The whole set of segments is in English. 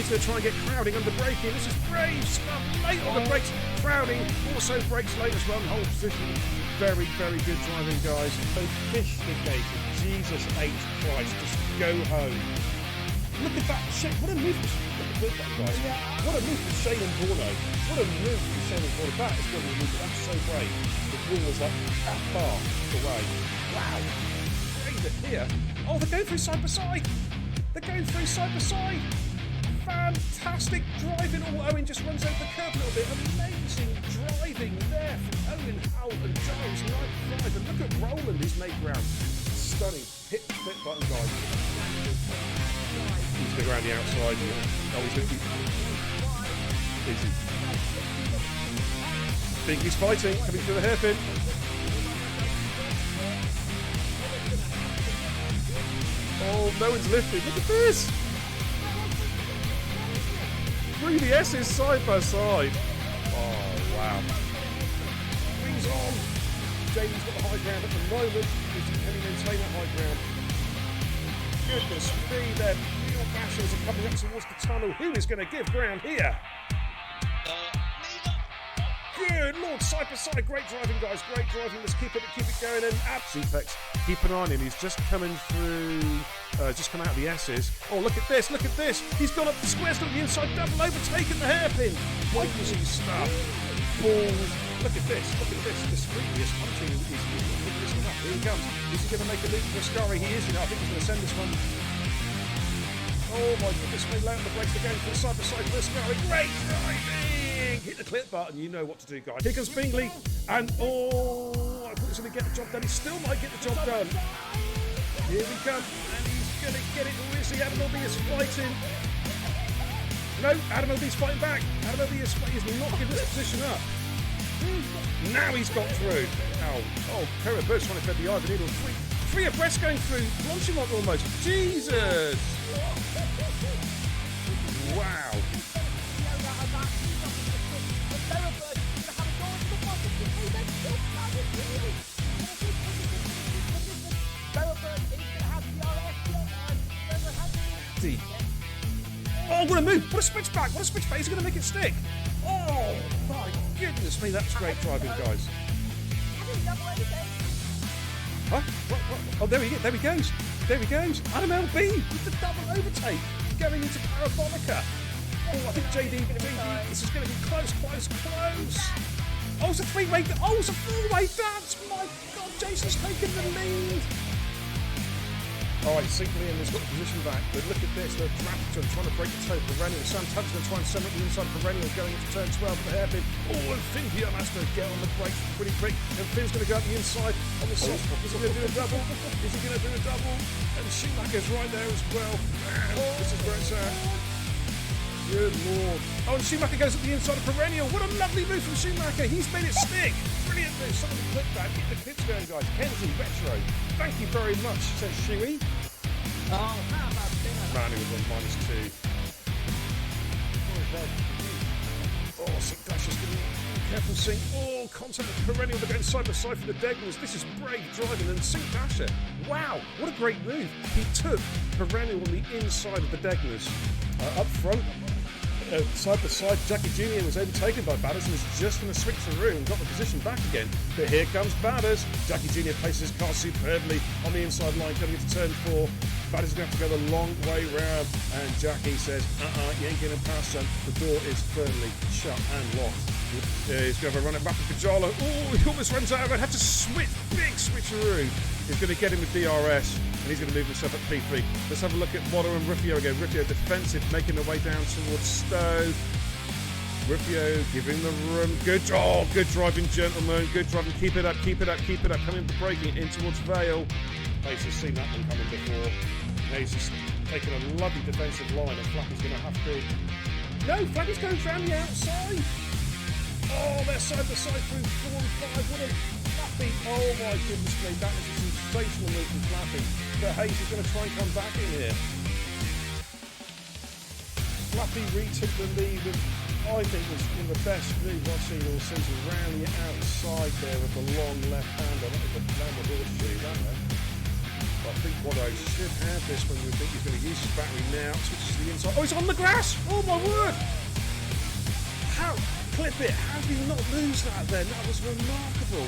He's going to try and get Crowding under braking. This is brave stuff. Late on the brakes. Crowding also brakes late as well. Whole position. Very, very good driving, guys. Sophisticated. Jesus H. Christ. Just go home. Look at that shit. What a move. Look at that, guys. What a move from Shane and Bruno. What a move from Shane and Bruno. That is going to be a move. That's so brave. The wall was like that far away. Wow. Brave it here. Oh, they're going through side by side. They're going through side by side. Fantastic driving. Oh, Owen just runs over the curb a little bit. Amazing driving there from Owen, Howell and Giles. Night drive. And look at Roland, he's made ground. Stunning. Hit the flip button, guys. He's going to go around the outside. Oh, he's going to be... Easy. Binky's fighting, coming through the hairpin. Oh, no one's lifting. Look at this. Through the S's side by side. Oh, wow. Wings on. Jamie's got the high ground at the moment. Can he maintain that high ground? Goodness me, their real bashers are coming up towards the tunnel. Who is going to give ground here? Good Lord, side by side. Great driving, guys. Great driving. Let's keep it going. And Zepex, keep an eye on him. He's just coming through. Just come out of the S's. Oh, look at this. Look at this. He's gone up the square, still on the inside, double overtaken the hairpin. Crazy stuff. Balls. Look at this. Look at this. Discreetly is punching. He's picking this one up. Here he comes. Is he going to make a loop for Ascari? He is. I think he's going to send this one. Oh my goodness. Way low on the brakes again for side by side for Ascari. Great driving. Hit the clip button. You know what to do, guys. Here comes Bingley. And oh, I thought he was going to get the job done. He still might get the job done. Here we come. And he's going to get it. Who is he? Adam L.B. is fighting. No, Adam L.B.'s fighting back. Adam L.B. is not giving this position up. Now he's got through. Oh, Kara Bird's trying to thread the eye of the needle. Three abreast going through. Launching one almost. Jesus. Wow. Oh, what a move! What a switchback! What a switchback! He's going to make it stick! Oh, my goodness me, that's great driving, guys. Huh? What? Oh, there he goes. There he goes. Adam L.B. with the double overtake going into Parabolica. Oh, I think JD, this is going to be close. Oh, it's a three-way. Oh, it's a four-way dance. My God, Jason's taking the lead. All right, St. Liam has got the position back, but look at this. They're trying to break the toe. Perennial. Sam Tubbs going to try and summit the inside of Perennial going into turn 12 with the hairpin. Oh, and Finn Pion has to get on the brakes pretty quick. And Finn's going to go up the inside on the soft. Is he going to do a double? Is he going to do a double? And Schumacher's right there as well. Man, this is where it's at. Good Lord. Oh, and Schumacher goes at the inside of Perennial. What a lovely move from Schumacher. He's made it stick. Brilliant move. Somebody click that. Get the clips going, guys. Kenzie, Retro. Thank you very much, says Shuey. Oh, how about that? Man, he was on -2. Oh, Sink Dash is going to be careful, Sink. Oh, contact with Perennial. They're going side by side for the Degners. This is brave driving. And Sink Dasher. Wow, what a great move. He took Perennial on the inside of the Degners. Up front, side by side, Jackie Jr. was overtaken by Batters and was just going to switch through and got the position back again. But here comes Batters. Jackie Jr. places his car superbly on the inside line coming into turn 4. Batters is going to have to go the long way round. And Jackie says, you ain't getting past, son. The door is firmly shut and locked. He's going to have a run it back with Pajalo. Oh, he almost runs out of it. Had to switch, big switcheroo. He's going to get him with DRS. And he's going to move himself at P3. Let's have a look at Watto and Rufio again. Rufio defensive, making their way down towards Stowe. Rufio giving the room. Good driving, gentlemen. Good driving. Keep it up, keep it up, keep it up. Coming for braking in towards Vale. He's seen that one coming before. Now he's just taking a lovely defensive line, and Flappy's going to have to. No, Flappy's going round the outside. Oh, they're side by side through 4 and 5. What a Flappy. Oh my goodness me, that was a sensational move from Flappy. But Hayes is going to try and come back in here. Flappy retook the lead with, I think, was one of the best moves I've seen all season. Round the outside there with the long left hander. That was the downward horseshoe, that one. I think Watto should have this when we think he's going to use his battery now. Switches to the inside. Oh, he's on the grass! Oh my word! How? Clip it. How did he not lose that then? That was remarkable.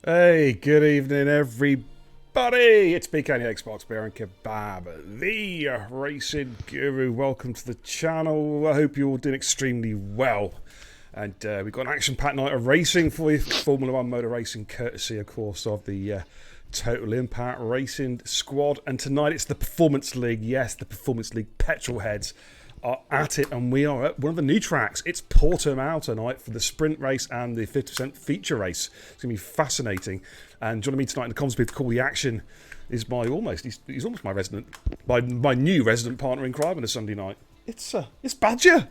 Hey, good evening, everybody. It's BK, the Xbox Beer and Kebab, the racing guru. Welcome to the channel. I hope you're all doing extremely well. And we've got an action-packed night of racing for you. Formula One motor racing, courtesy, of course, of the Total Impact Racing squad. And tonight it's the Performance League. Yes, the Performance League petrol heads are at it, and we are at one of the new tracks. It's Portimao tonight for the sprint race and the 50% feature race. It's going to be fascinating. And joining me tonight in the comms booth to call the action is my he's almost my new resident partner in crime on a Sunday night. It's Badger.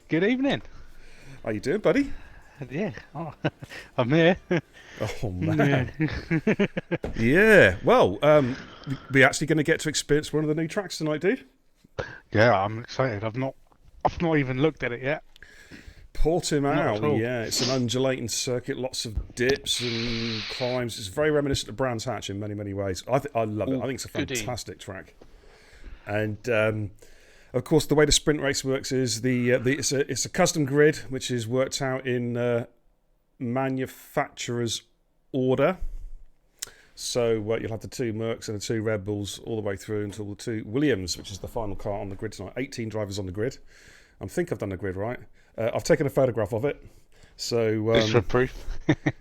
Good evening. How you doing, buddy? Yeah, I'm here. Oh man. Yeah. Well, we're actually going to get to experience one of the new tracks tonight, dude. Yeah, I'm excited. I've not even looked at it yet. Portimao, yeah, it's an undulating circuit, lots of dips and climbs. It's very reminiscent of Brands Hatch in many, many ways. I love it. I think it's a fantastic track. And of course, the way the sprint race works is it's a custom grid which is worked out in manufacturer's order. So you'll have the 2 Mercs and the 2 Red Bulls all the way through until the 2 Williams, which is the final car on the grid tonight. 18 drivers on the grid. I think I've done the grid right. I've taken a photograph of it. So just for proof.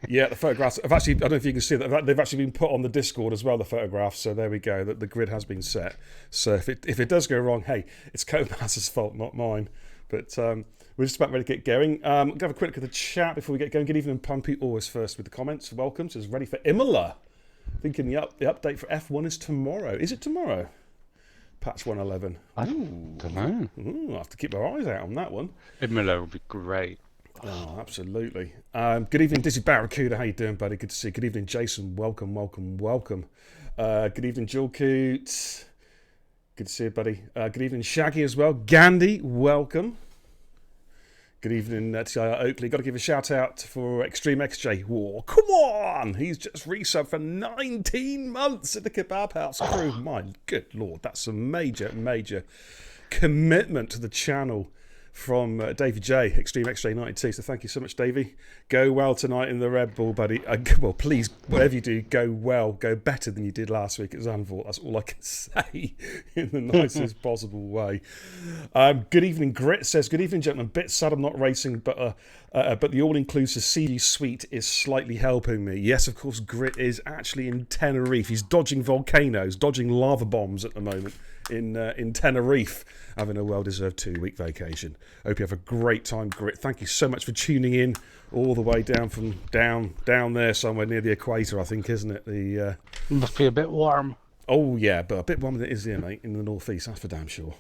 yeah, the photographs. I don't know if you can see that they've actually been put on the Discord as well. The photographs. So there we go. That the grid has been set. So if it does go wrong, hey, it's Codemasters' fault, not mine. But we're just about ready to get going. We'll have a quick look at the chat before we get going. Good evening, Pumpy. Always first with the comments. Welcome. So it's ready for Imola. Thinking the update for F1 is tomorrow. Is it tomorrow? Patch 111. I don't know. I'll have to keep my eyes out on that one. Imola would be great. Oh, absolutely. Good evening, Dizzy Barracuda. How you doing, buddy? Good to see you. Good evening, Jason. Welcome. Good evening, Joel Coots. Good to see you, buddy. Good evening, Shaggy as well. Gandhi, welcome. Good evening, TIR Oakley. Got to give a shout out for Extreme XJ. Whoa, come on! He's just resubbed for 19 months at the Kebab House crew. My good lord, that's a major, major commitment to the channel from Davey J, Extreme XJ92. So thank you so much, Davey. Go well tonight in the Red Bull, buddy. Well, please, whatever you do, go well. Go better than you did last week at Zandvoort. That's all I can say in the nicest possible way. Good evening, Grit says, good evening, gentlemen. Bit sad I'm not racing, but the all-inclusive CU suite is slightly helping me. Yes, of course, Grit is actually in Tenerife. He's dodging volcanoes, dodging lava bombs at the moment in Tenerife, having a well-deserved 2-week vacation. Hope you have a great time, Grit. Thank you so much for tuning in all the way down from down there somewhere near the equator, I think, isn't it? The must be a bit warm. Oh yeah, but a bit warmer than it is here, mate, in the northeast. That's for damn sure.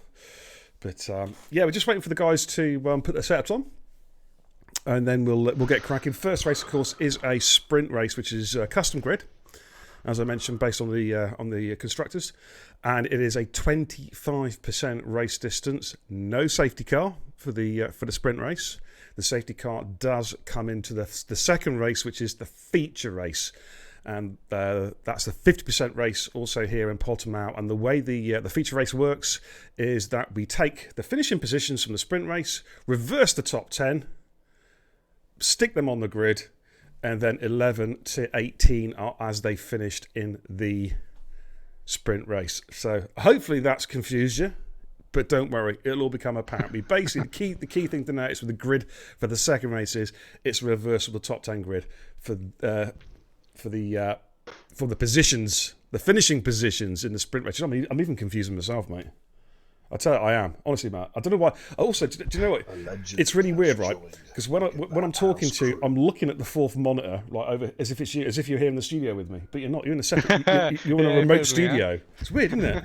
But yeah, we're just waiting for the guys to put their setups on, and then we'll get cracking. First race, of course, is a sprint race, which is a custom grid, as I mentioned, based on the constructors, and it is a 25% race distance. No safety car for the sprint race. The safety car does come into the second race, which is the feature race, and that's the 50% race also here in Portimao. And the way the feature race works is that we take the finishing positions from the sprint race, reverse the top 10, stick them on the grid, and then 11 to 18 are as they finished in the sprint race. So hopefully that's confused you, but don't worry, it'll all become apparent. Basically, the key thing to notice with the grid for the second race is it's a reversible top 10 grid for the positions, the finishing positions in the sprint race. I'm even confusing myself, mate. I tell you, I am. Honestly, Matt. I don't know why. Also, do you know what? It's really weird, right? Because when I'm talking to you, I'm looking at the fourth monitor, like over as if it's you, as if you're here in the studio with me. But you're not. You're in a separate. You're in a remote studio. It's weird, isn't it?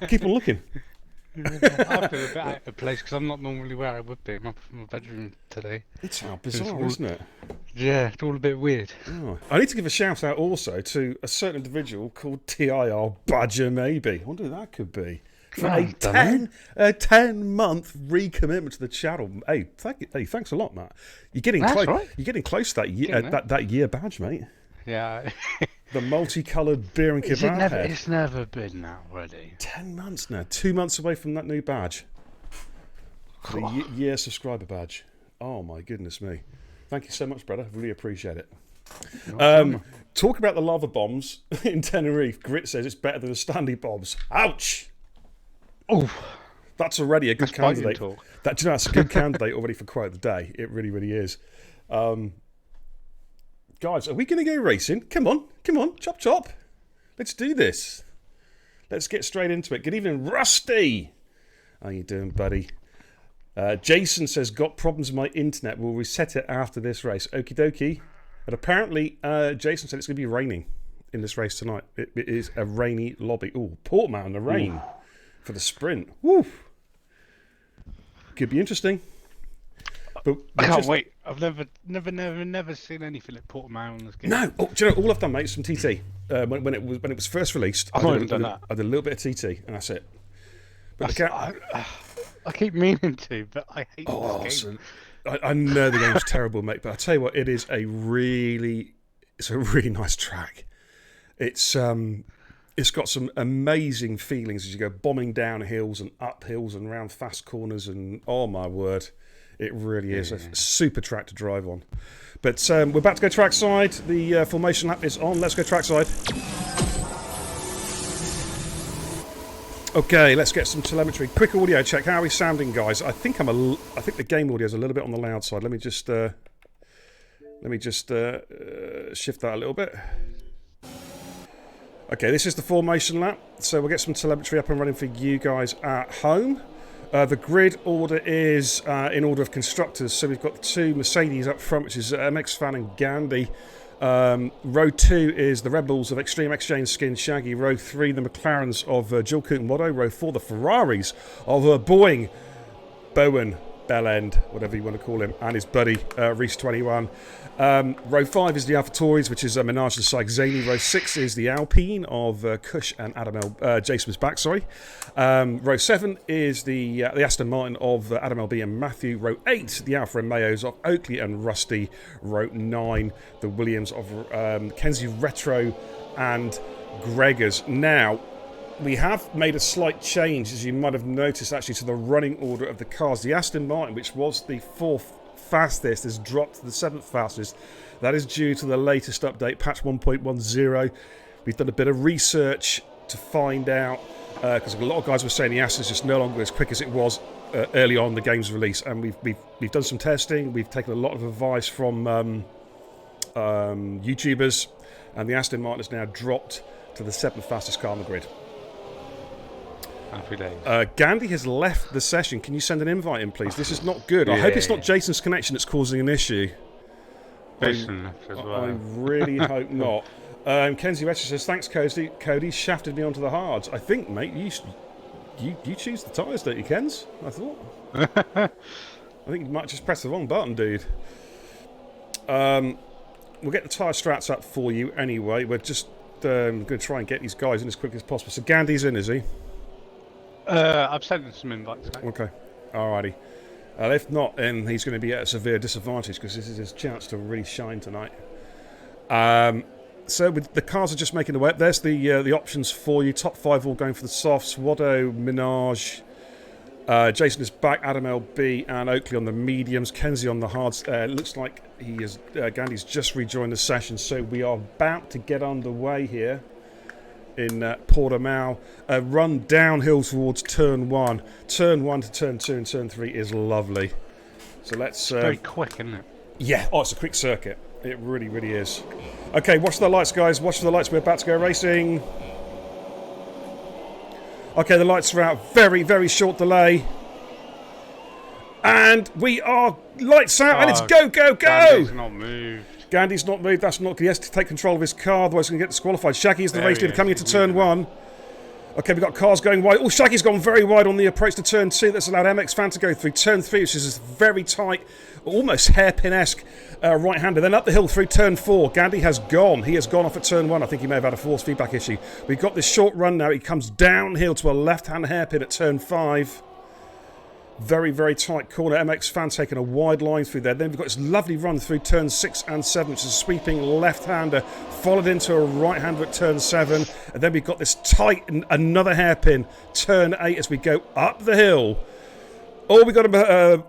Keep on looking. I feel a bit out of place because I'm not normally where I would be in my bedroom today. It's how bizarre, isn't it? Yeah, it's all a bit weird. Oh. I need to give a shout out also to a certain individual called TIR Badger Maybe. I wonder who that could be. For a 10-month recommitment to the channel. Hey, thanks a lot, Matt. You're getting close. Right. You're getting close to that year badge, mate. Yeah. The multicoloured beer and kebab head. It's never been that already. 10 months now. 2 months away from that new badge. The year subscriber badge. Oh my goodness me. Thank you so much, brother. Really appreciate it. Talk about the lava bombs in Tenerife. Grit says it's better than the Stanley bombs. Ouch! Oh, that's already a good candidate. That's a good candidate already for quote of the day. It really, really is. Guys, are we going to go racing? Come on, chop chop. Let's do this. Let's get straight into it. Good evening, Rusty. How you doing, buddy? Jason says, got problems with my internet. We'll reset it after this race. Okie dokie. But apparently, Jason said it's going to be raining in this race tonight. It is a rainy lobby. Ooh, Portimao in the rain. Ooh. For the sprint. Woo! Could be interesting. But I can't wait. I've never seen anything like Portimao in this game. No. Oh, do you know, all I've done, mate, is from TT. When it was first released, I did a little bit of TT, and that's it. But I keep meaning to, but I hate this game. I know the game's terrible, mate, but I tell you what, it's a really nice track. It's got some amazing feelings as you go bombing down hills and up hills and round fast corners, and oh my word, it really is a super track to drive on. But we're about to go trackside. The formation lap is on. Let's go trackside. Okay, let's get some telemetry. Quick audio check. How are we sounding, guys? I think the game audio is a little bit on the loud side. Let me just shift that a little bit. Okay, this is the formation lap, so we'll get some telemetry up and running for you guys at home. The grid order is in order of constructors, so we've got the two Mercedes up front, which is MX Fan and Gandhi. Row 2 is the Red Bulls of Extreme Exchange Skin Shaggy. Row 3, the McLarens of Jill Coote and Watto. Row 4, the Ferraris of Boeing, Bowen, Bellend, whatever you want to call him, and his buddy Reese 21. Row 5 is the AlphaTauris, which is Minaj and Syke Zaney. Row 6 is the Alpine of Kush and Jason was back, sorry. Row 7 is the Aston Martin of Adam LB and Matthew. Row 8, the Alfa Romeos of Oakley and Rusty. Row 9, the Williams of Kenzie Retro and Gregors. Now, we have made a slight change, as you might have noticed, actually, to the running order of the cars. The Aston Martin, which was the 4th fastest, has dropped to the 7th fastest. That is due to the latest update, patch 1.10. We've done a bit of research to find out, because a lot of guys were saying the Aston's just no longer as quick as it was early on in the game's release. And we've done some testing. We've taken a lot of advice from YouTubers, and the Aston Martin has now dropped to the 7th fastest car on the grid. Happy days. Gandhi has left the session. Can you send an invite in, please? This is not good. I hope it's not Jason's connection that's causing an issue. Jason left as well. I really hope not. Kenzie Retcher says, thanks, Cody. Shafted me onto the hards. I think, mate, you choose the tyres, don't you, Kens? I thought. I think you might just press the wrong button, dude. We'll get the tyre strats up for you anyway. We're just going to try and get these guys in as quickly as possible. So Gandhi's in, is he? I've sent him some invites. Okay, alrighty. If not, then he's going to be at a severe disadvantage because this is his chance to really shine tonight. So the cars are just making the way up. There's the options for you. Top 5 all going for the softs. Watto, Minaj, Jason is back. Adam LB and Oakley on the mediums. Kenzie on the hards. It looks like Gandhi's just rejoined the session. So we are about to get underway here in Portimao. Run downhill towards turn 1. Turn 1 to turn 2 and turn 3 is lovely. So let's... very quick, isn't it? Yeah, it's a quick circuit. It really, really is. Okay, watch the lights, guys. Watch for the lights. We're about to go racing. Okay, the lights are out. Very, very short delay. And we are lights out, and it's go, go, go! Gandhi's not moved. Gandhi's not moved. That's not. He has to take control of his car, otherwise he's going to get disqualified. Shaggy is the race leader coming into turn 1. Okay, we've got cars going wide. Oh, Shaggy's gone very wide on the approach to turn 2. That's allowed MX Fan to go through. Turn 3, which is very tight, almost hairpin-esque right-hander. Then up the hill through turn 4. Gandhi has gone. He has gone off at turn 1. I think he may have had a force feedback issue. We've got this short run now. He comes downhill to a left-hand hairpin at turn 5. Very, very tight corner. MX Fan taking a wide line through there. Then we've got this lovely run through turns 6 and 7, which is a sweeping left-hander, followed into a right-hander at turn 7. And then we've got this tight, another hairpin, turn 8 as we go up the hill. Oh, we've got a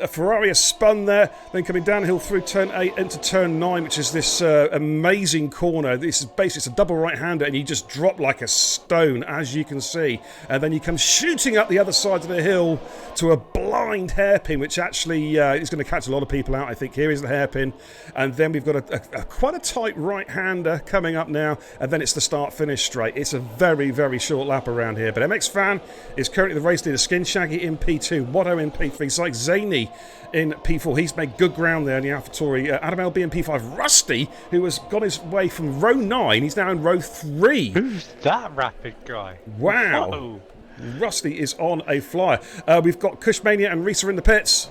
Ferrari has spun there, then coming downhill through turn 8 into turn 9, which is this amazing corner. This is basically it's a double right-hander, and you just drop like a stone, as you can see. And then you come shooting up the other side of the hill to a blind hairpin, which actually is going to catch a lot of people out, I think. Here is the hairpin. And then we've got a quite a tight right-hander coming up now, and then it's the start-finish straight. It's a very, very short lap around here. But MX Fan is currently the race leader. Skin Shaggy in P2, Watto in P3, Syke Zaney in P4. He's made good ground there in the AlphaTauri. Adam LB in P5. Rusty, who has got his way from row 9, he's now in row 3. Who's that rapid guy? Wow. Whoa. Rusty is on a flyer. We've got Cushmania and Risa in the pits.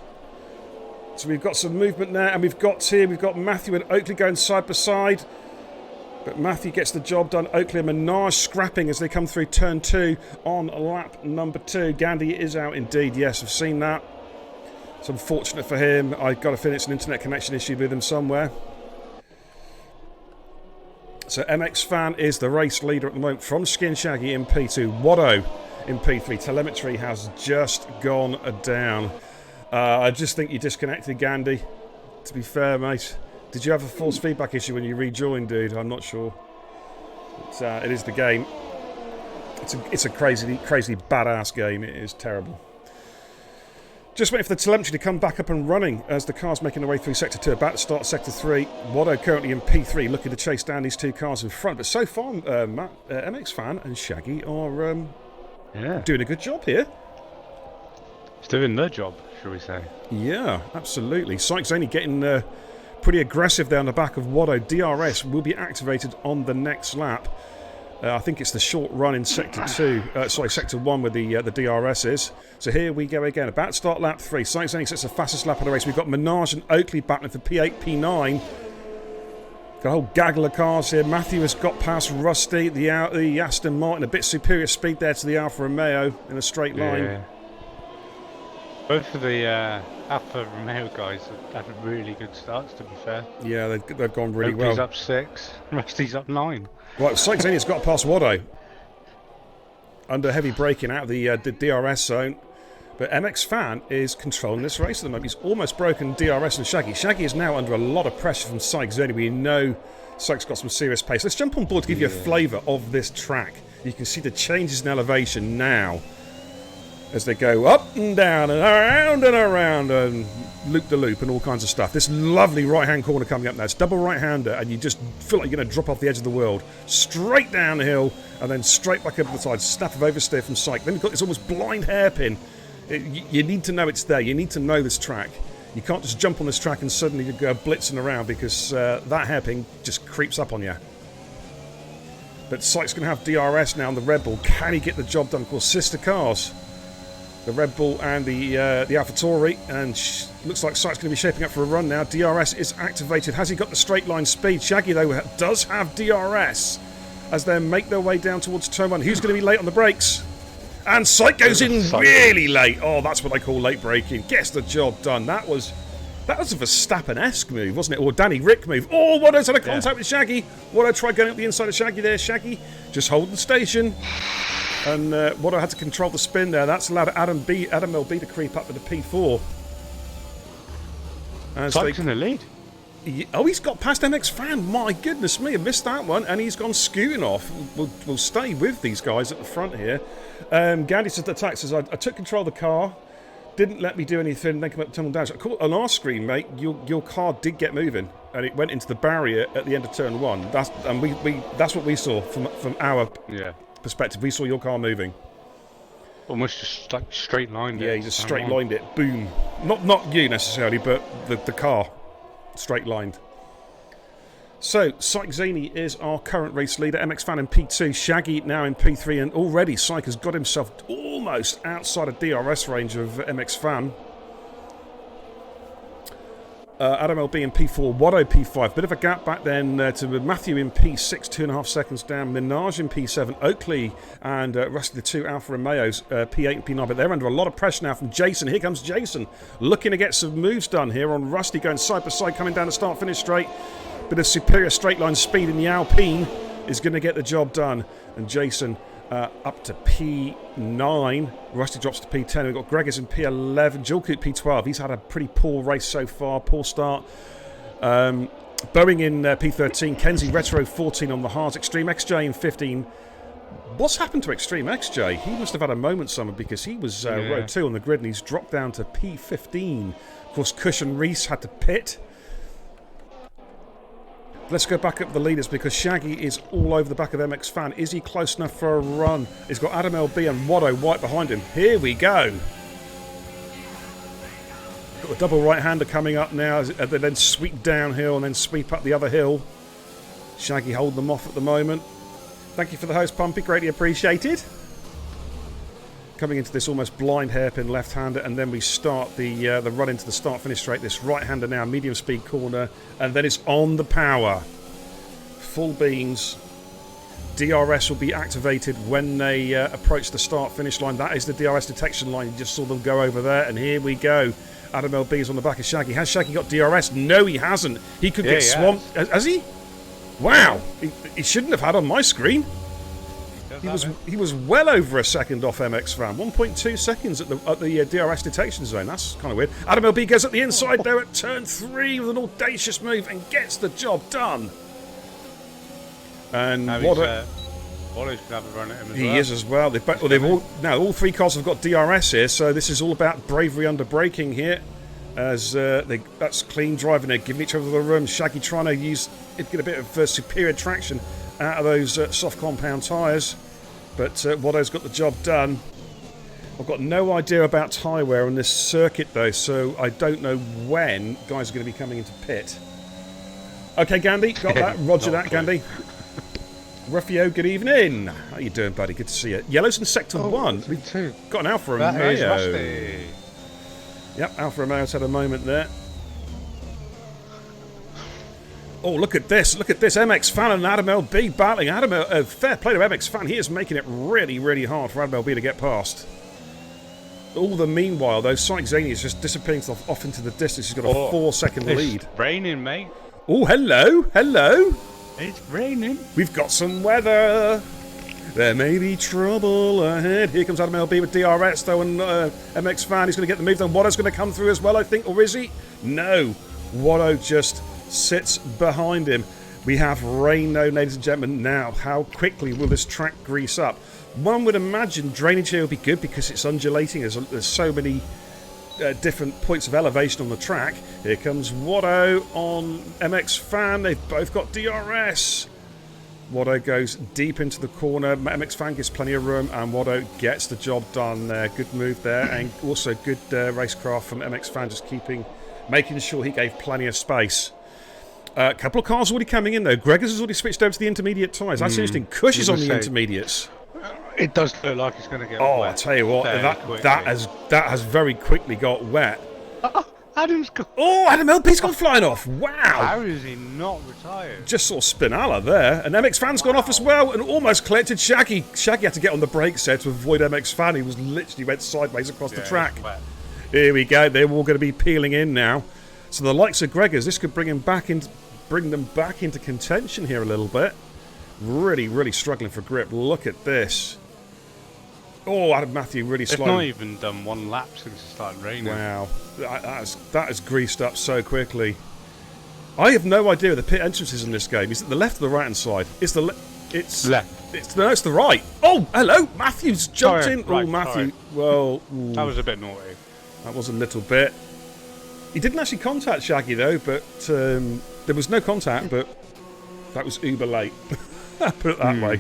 So we've got some movement there, and we've got Matthew and Oakley going side by side. But Matthew gets the job done. Oakley and Minaj scrapping as they come through turn 2 on lap number 2. Gandhi is out indeed. Yes, I've seen that. It's unfortunate for him. I've got to feel it's an internet connection issue with him somewhere. So MX Fan is the race leader at the moment from Skin Shaggy in P2. Watto in P3. Telemetry has just gone down. I just think you disconnected, Gandhi. To be fair, mate. Did you have a false feedback issue when you rejoined, dude? I'm not sure. It is the game. It's a crazy badass game. It is terrible. Just waiting for the telemetry to come back up and running as the car's making their way through Sector 2. About to start Sector 3. Watto currently in P3, looking to chase down these two cars in front. But so far, Matt, MX Fan and Shaggy are doing a good job here. It's doing their job, shall we say. Yeah, absolutely. Sykes only getting pretty aggressive down the back of Watto. DRS will be activated on the next lap. I think it's the short run in Sector 2. Sector 1 where the DRS is. So here we go again. About to start lap 3. Sykes only sets the fastest lap of the race. We've got Minaj and Oakley battling for P8, P9. Got a whole gaggle of cars here. Matthew has got past Rusty. The Aston Martin, a bit superior speed there to the Alfa Romeo in a straight line. Yeah. Both of the Alfa Romeo guys have had really good starts, to be fair. Yeah, they've gone really Oakley's well. Up 6, Rusty's up 9. Right, Sykes only has got past Watto. Under heavy braking out of the DRS zone. But MX Fan is controlling this race at the moment. He's almost broken DRS and Shaggy. Shaggy is now under a lot of pressure from Sykes only. We know Sykes got some serious pace. Let's jump on board to give you a flavour of this track. You can see the changes in elevation now as they go up and down and around and loop-de-loop and all kinds of stuff. This lovely right-hand corner coming up now. It's double right-hander and you just feel like you're going to drop off the edge of the world. Straight down the hill and then straight back up the side. Snap of oversteer from Sykes. Then you've got this almost blind hairpin. You need to know it's there. You need to know this track. You can't just jump on this track and suddenly go blitzing around because that hairpin just creeps up on you. But Sykes going to have DRS now on the Red Bull. Can he get the job done? Of course, sister cars. The Red Bull and the AlphaTauri, and looks like Sykes going to be shaping up for a run now. DRS is activated. Has he got the straight line speed? Shaggy, though, does have DRS as they make their way down towards turn 1. Who's going to be late on the brakes? And Sykes goes in really late. Oh, that's what I call late braking. Gets the job done. That was a Verstappen-esque move, wasn't it? Or Danny Rick move. Oh, Watto's had a contact with Shaggy. Watto tried going up the inside of Shaggy there. Shaggy just holding station. And Watto had to control the spin there. That's allowed Adam LB to creep up to the P4. Sykes in the lead. Oh, he's got past MX Fan. My goodness me, I missed that one. And he's gone scooting off. We'll stay with these guys at the front here. Gandhi says the tax says, I took control of the car. Didn't let me do anything. Then come up tunnel down. On our screen, mate, your car did get moving. And it went into the barrier at the end of turn 1. That's what we saw from our perspective. We saw your car moving. Almost just like straight lined it. Yeah, he just straight lined it. Boom. Not you necessarily, but the car. Straight lined. So, Sykes Zaney is our current race leader. MX Fan in P2. Shaggy now in P3. And already Sykes has got himself almost outside of DRS range of MX Fan. Adam LB in P4, Watto P5. Bit of a gap back then to Matthew in P6, 2.5 seconds down. Minaj in P7, Oakley and Rusty, the two Alfa Romeos, P8 and P9. But they're under a lot of pressure now from Jason. Here comes Jason, looking to get some moves done here on Rusty, going side by side, coming down the start-finish straight. Bit of superior straight line speed in the Alpine is going to get the job done. And Jason up to P9. Rusty drops to P10. We've got Gregors in P11. Joel Coop P12. He's had a pretty poor race so far. Poor start. Boeing in P13. Kenzie Retro 14 on the hards. Extreme XJ in 15. What's happened to Extreme XJ? He must have had a moment, summer, because he was row 2 on the grid and he's dropped down to P15. Of course, Cushion Reese had to pit. Let's go back up the leaders because Shaggy is all over the back of MX Fan. Is he close enough for a run? He's got Adam LB and Watto right behind him. Here we go. Got the double right-hander coming up now. They then sweep downhill and then sweep up the other hill. Shaggy holding them off at the moment. Thank you for the host, Pumpy. Greatly appreciated. Coming into this almost blind hairpin left-hander, and then we start the run into the start-finish straight. This right-hander now, medium speed corner, and then it's on the power. Full beans. DRS will be activated when they approach the start-finish line. That is the DRS detection line. You just saw them go over there, and here we go. Adam LB's on the back of Shaggy. Has Shaggy got DRS? No, he hasn't. He could get swamped. Has he? Wow. He shouldn't have had on my screen. He was well over a second off MX Fan. 1.2 seconds at the DRS detection zone. That's kind of weird. Adam LB goes at the inside there at turn 3 with an audacious move and gets the job done. And Watto's going to have a run at him as well. He is as well. All 3 cars have got DRS here, so this is all about bravery under braking here. As that's clean driving. They're giving each other the room. Shaggy trying to get a bit of superior traction out of those soft compound tyres. But Watto's got the job done. I've got no idea about tyre wear on this circuit though, so I don't know when guys are going to be coming into pit. Okay, Gandhi, got that. Roger that, Gandhi. Ruffio, good evening. How you doing, buddy? Good to see you. Yellow's in Sector 1. Me too. Got an Alfa That Romeo. is rusty. Yep, Alfa Romeo's had a moment there. Oh, look at this. Look at this. MX Fan and Adam LB battling. Fair play to MX Fan. He is making it really, really hard for Adam LB to get past. All the meanwhile, though, Sonic Zany is just disappearing off into the distance. He's got a 4-second lead. It's raining, mate. Oh, hello. Hello. It's raining. We've got some weather. There may be trouble ahead. Here comes Adam LB with DRS, though, and MX Fan. He's going to get the move done. Watto's going to come through as well, I think. Or is he? No. Watto just sits behind him. We have rain, though, ladies and gentlemen. Now, how quickly will this track grease up? One would imagine drainage here will be good because it's undulating. There's so many different points of elevation on the track. Here comes Watto on MX Fan. They've both got DRS. Watto goes deep into the corner. MX Fan gives plenty of room, and Watto gets the job done there. Good move there, and also good racecraft from MX Fan, just making sure he gave plenty of space. A couple of cars already coming in though. Gregors has already switched over to the intermediate tyres. That's interesting. Cush is on the intermediates. It does look like it's going to get wet. I tell you what, that has very quickly got wet. Adam's gone. Oh, Adam LB's gone flying off. Wow. How is he not retired? Just saw Spinella there. And MX Fan's gone off as well and almost collected Shaggy. Shaggy had to get on the brakes there to avoid MX Fan. He was literally went sideways across the track. Here we go. They're all going to be peeling in now. So the likes of Gregors, this could bring them back into contention here a little bit. Really, really struggling for grip. Look at this. Oh, Adam Matthew really slow. It's not even done one lap since it started raining. Wow. That has greased up so quickly. I have no idea where the pit entrance is in this game. Is it the left or the right hand side? It's left. It's the right. Oh, hello. Matthew's jumped in. Right, oh, Matthew. sorry. Well, that was a bit naughty. That was a little bit. He didn't actually contact Shaggy though, but there was no contact, but that was uber late. Put it that way.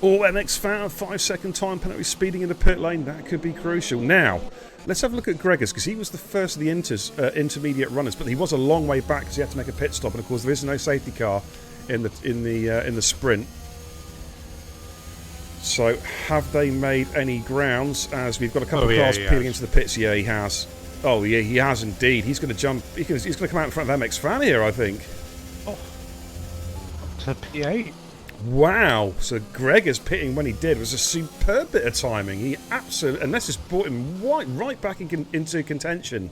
Or MX Fan, 5-second time penalty speeding in the pit lane. That could be crucial. Now, let's have a look at Gregors, because he was the first of the intermediate runners, but he was a long way back because he had to make a pit stop, and of course there is no safety car in the sprint. So, have they made any grounds? As we've got a couple of cars peeling into the pits. Yeah, he has. Oh, yeah, he has indeed. He's going to jump. He's going to come out in front of MX Fan here, I think. Oh, to P8. Wow. So Gregors pitting when he did was a superb bit of timing. He absolutely, and this has brought him right back into contention.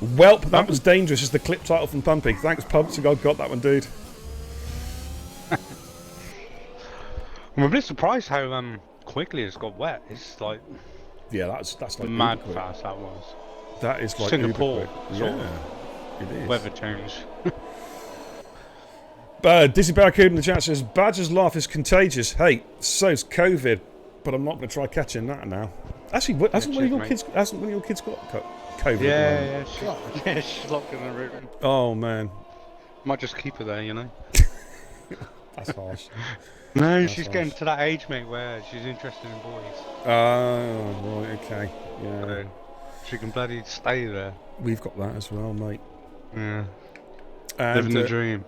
Welp, that was dangerous. Is the clip title from Pumpy. Thanks, Pumps. God got that one, dude. I'm a bit surprised how quickly it's got wet. It's like that's like mad fast that was. That is like Singapore. Yeah, it is. Weather change. Dizzy Barracuda in the chat says Badger's laugh is contagious. Hey, so's COVID, but I'm not going to try catching that now. Actually, hasn't one of your kids got COVID? Yeah, she's locked in her room. Oh man, might just keep her there, you know. That's harsh. No, she's getting to that age, mate, where she's interested in boys. Oh, right, okay. Yeah. So she can bloody stay there. We've got that as well, mate. Yeah. And, living the dream.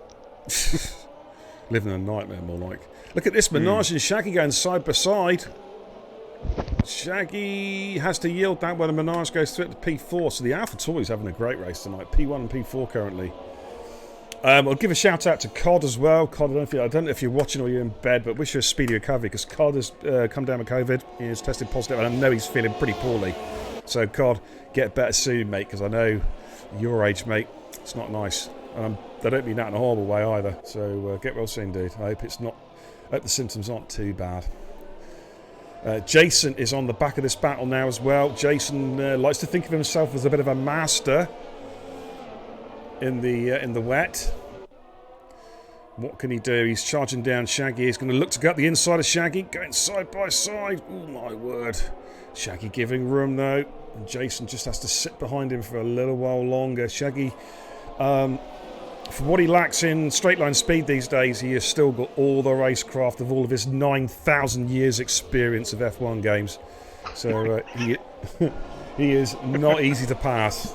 Living a nightmare, more like. Look at this, Minaj and Shaggy going side by side. Shaggy has to yield that when the Minaj goes through at the P4. So the Alpha Tauri's having a great race tonight. P1 and P4 currently. I'll give a shout out to Cod as well. Cod, I don't know if you're watching or you're in bed, but wish you a speedy recovery because Cod has come down with COVID. He has tested positive, and I know he's feeling pretty poorly. So, Cod, get better soon, mate, because I know your age, mate, it's not nice. They don't mean that in a horrible way either. So, get well soon, dude. I hope the symptoms aren't too bad. Jason is on the back of this battle now as well. Jason likes to think of himself as a bit of a master in the wet. What can he do? He's charging down Shaggy. He's going to look to go up the inside of Shaggy, going side by side. Oh my word. Shaggy giving room though. And Jason just has to sit behind him for a little while longer. Shaggy, for what he lacks in straight line speed these days, he has still got all the racecraft of all of his 9,000 years experience of F1 games. So he is not easy to pass.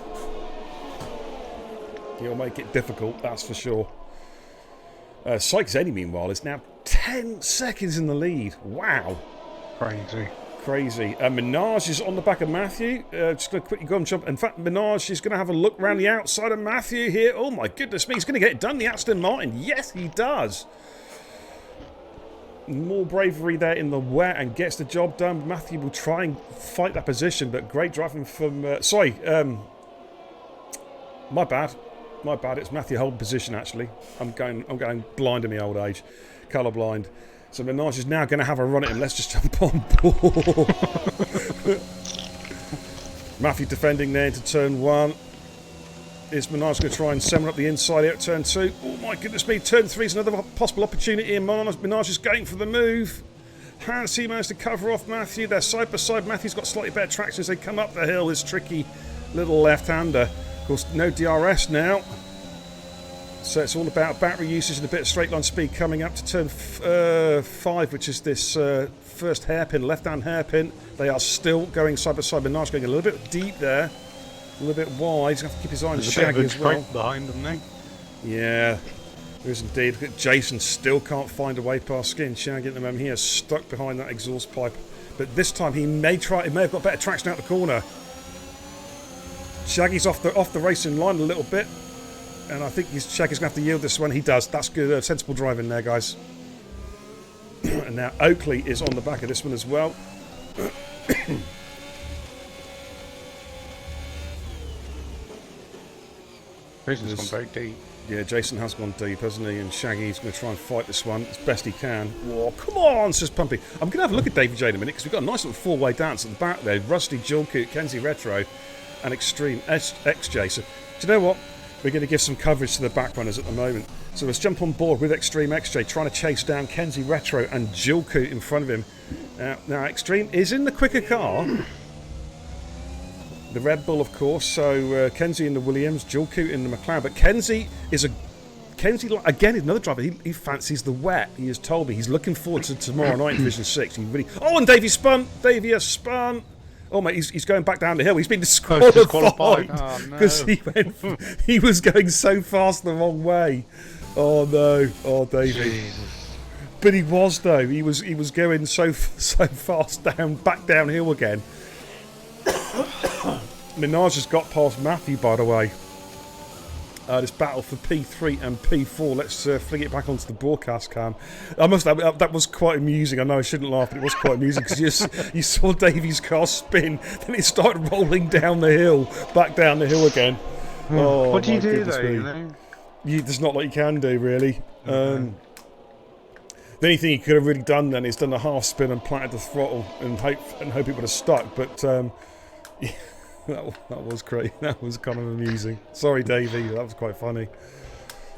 He'll make it difficult, that's for sure. Sykes Eddie, meanwhile, is now 10 seconds in the lead. Wow. Crazy. Minaj is on the back of Matthew. Just going to quickly go and jump. In fact, Minaj is going to have a look around the outside of Matthew here. Oh, my goodness me. He's going to get it done, the Aston Martin. Yes, he does. More bravery there in the wet and gets the job done. Matthew will try and fight that position, but great driving from... my bad. It's Matthew holding position, actually. I'm going blind in my old age. Colour blind. So Minaj is now going to have a run at him. Let's just jump on board. Matthew defending there into turn 1. Is Minaj going to try and send up the inside here at turn 2? Oh my goodness me. Turn 3 is another possible opportunity. And Minaj is going for the move. Hansi managed to cover off Matthew. They're side by side. Matthew's got slightly better traction as they come up the hill. This tricky little left-hander. Of course, no DRS now. So it's all about battery usage and a bit of straight line speed coming up to turn 5, which is this first hairpin, left-hand hairpin. They are still going side by side. Minaj going a little bit deep there, a little bit wide. He's going to have to keep his eye on Shaggy as well. Behind them now. Yeah, there is indeed. Look at Jason, still can't find a way past Skin. Shaggy at the moment, he is stuck behind that exhaust pipe. But this time he may have got better traction out the corner. Shaggy's off the racing line a little bit. And I think Shaggy's going to have to yield this one. He does. That's good. Sensible driving there, guys. And now Oakley is on the back of this one as well. Jason's gone very deep. Yeah, Jason has gone deep, hasn't he? And Shaggy's going to try and fight this one as best he can. Whoa, come on, says Pumpy. I'm going to have a look at Davy J in a minute because we've got a nice little four-way dance at the back there. Rusty, Jill Coot, Kenzie Retro and Extreme XJ. So, do you know what? We're going to give some coverage to the back runners at the moment. So let's jump on board with Extreme XJ, trying to chase down Kenzie Retro and Jill Coot in front of him. Now Extreme is in the quicker car. The Red Bull, of course. So Kenzie in the Williams, Jill Coot in the McLaren. But Kenzie, again, is another driver. He fancies the wet. He has told me he's looking forward to tomorrow night in Division 6. Oh, and Davey spun. Davey has spun. Oh mate, he's going back down the hill. He's been disqualified because he was going so fast the wrong way. Oh no, oh Davey. Jesus. But he was though. He was going so fast back downhill again. Minaj has got past Matthew, by the way. This battle for P3 and P4. Let's fling it back onto the broadcast cam. I must have, that was quite amusing. I know I shouldn't laugh, but it was quite amusing because you saw Davey's car spin, then it started rolling down the hill, back down the hill again. Oh, what do you do though? You know? There's not what you can do really. The only thing he could have really done then is done a half spin and planted the throttle and hope it would have stuck. But yeah. That was great. That was kind of amusing. Sorry, Davey. That was quite funny.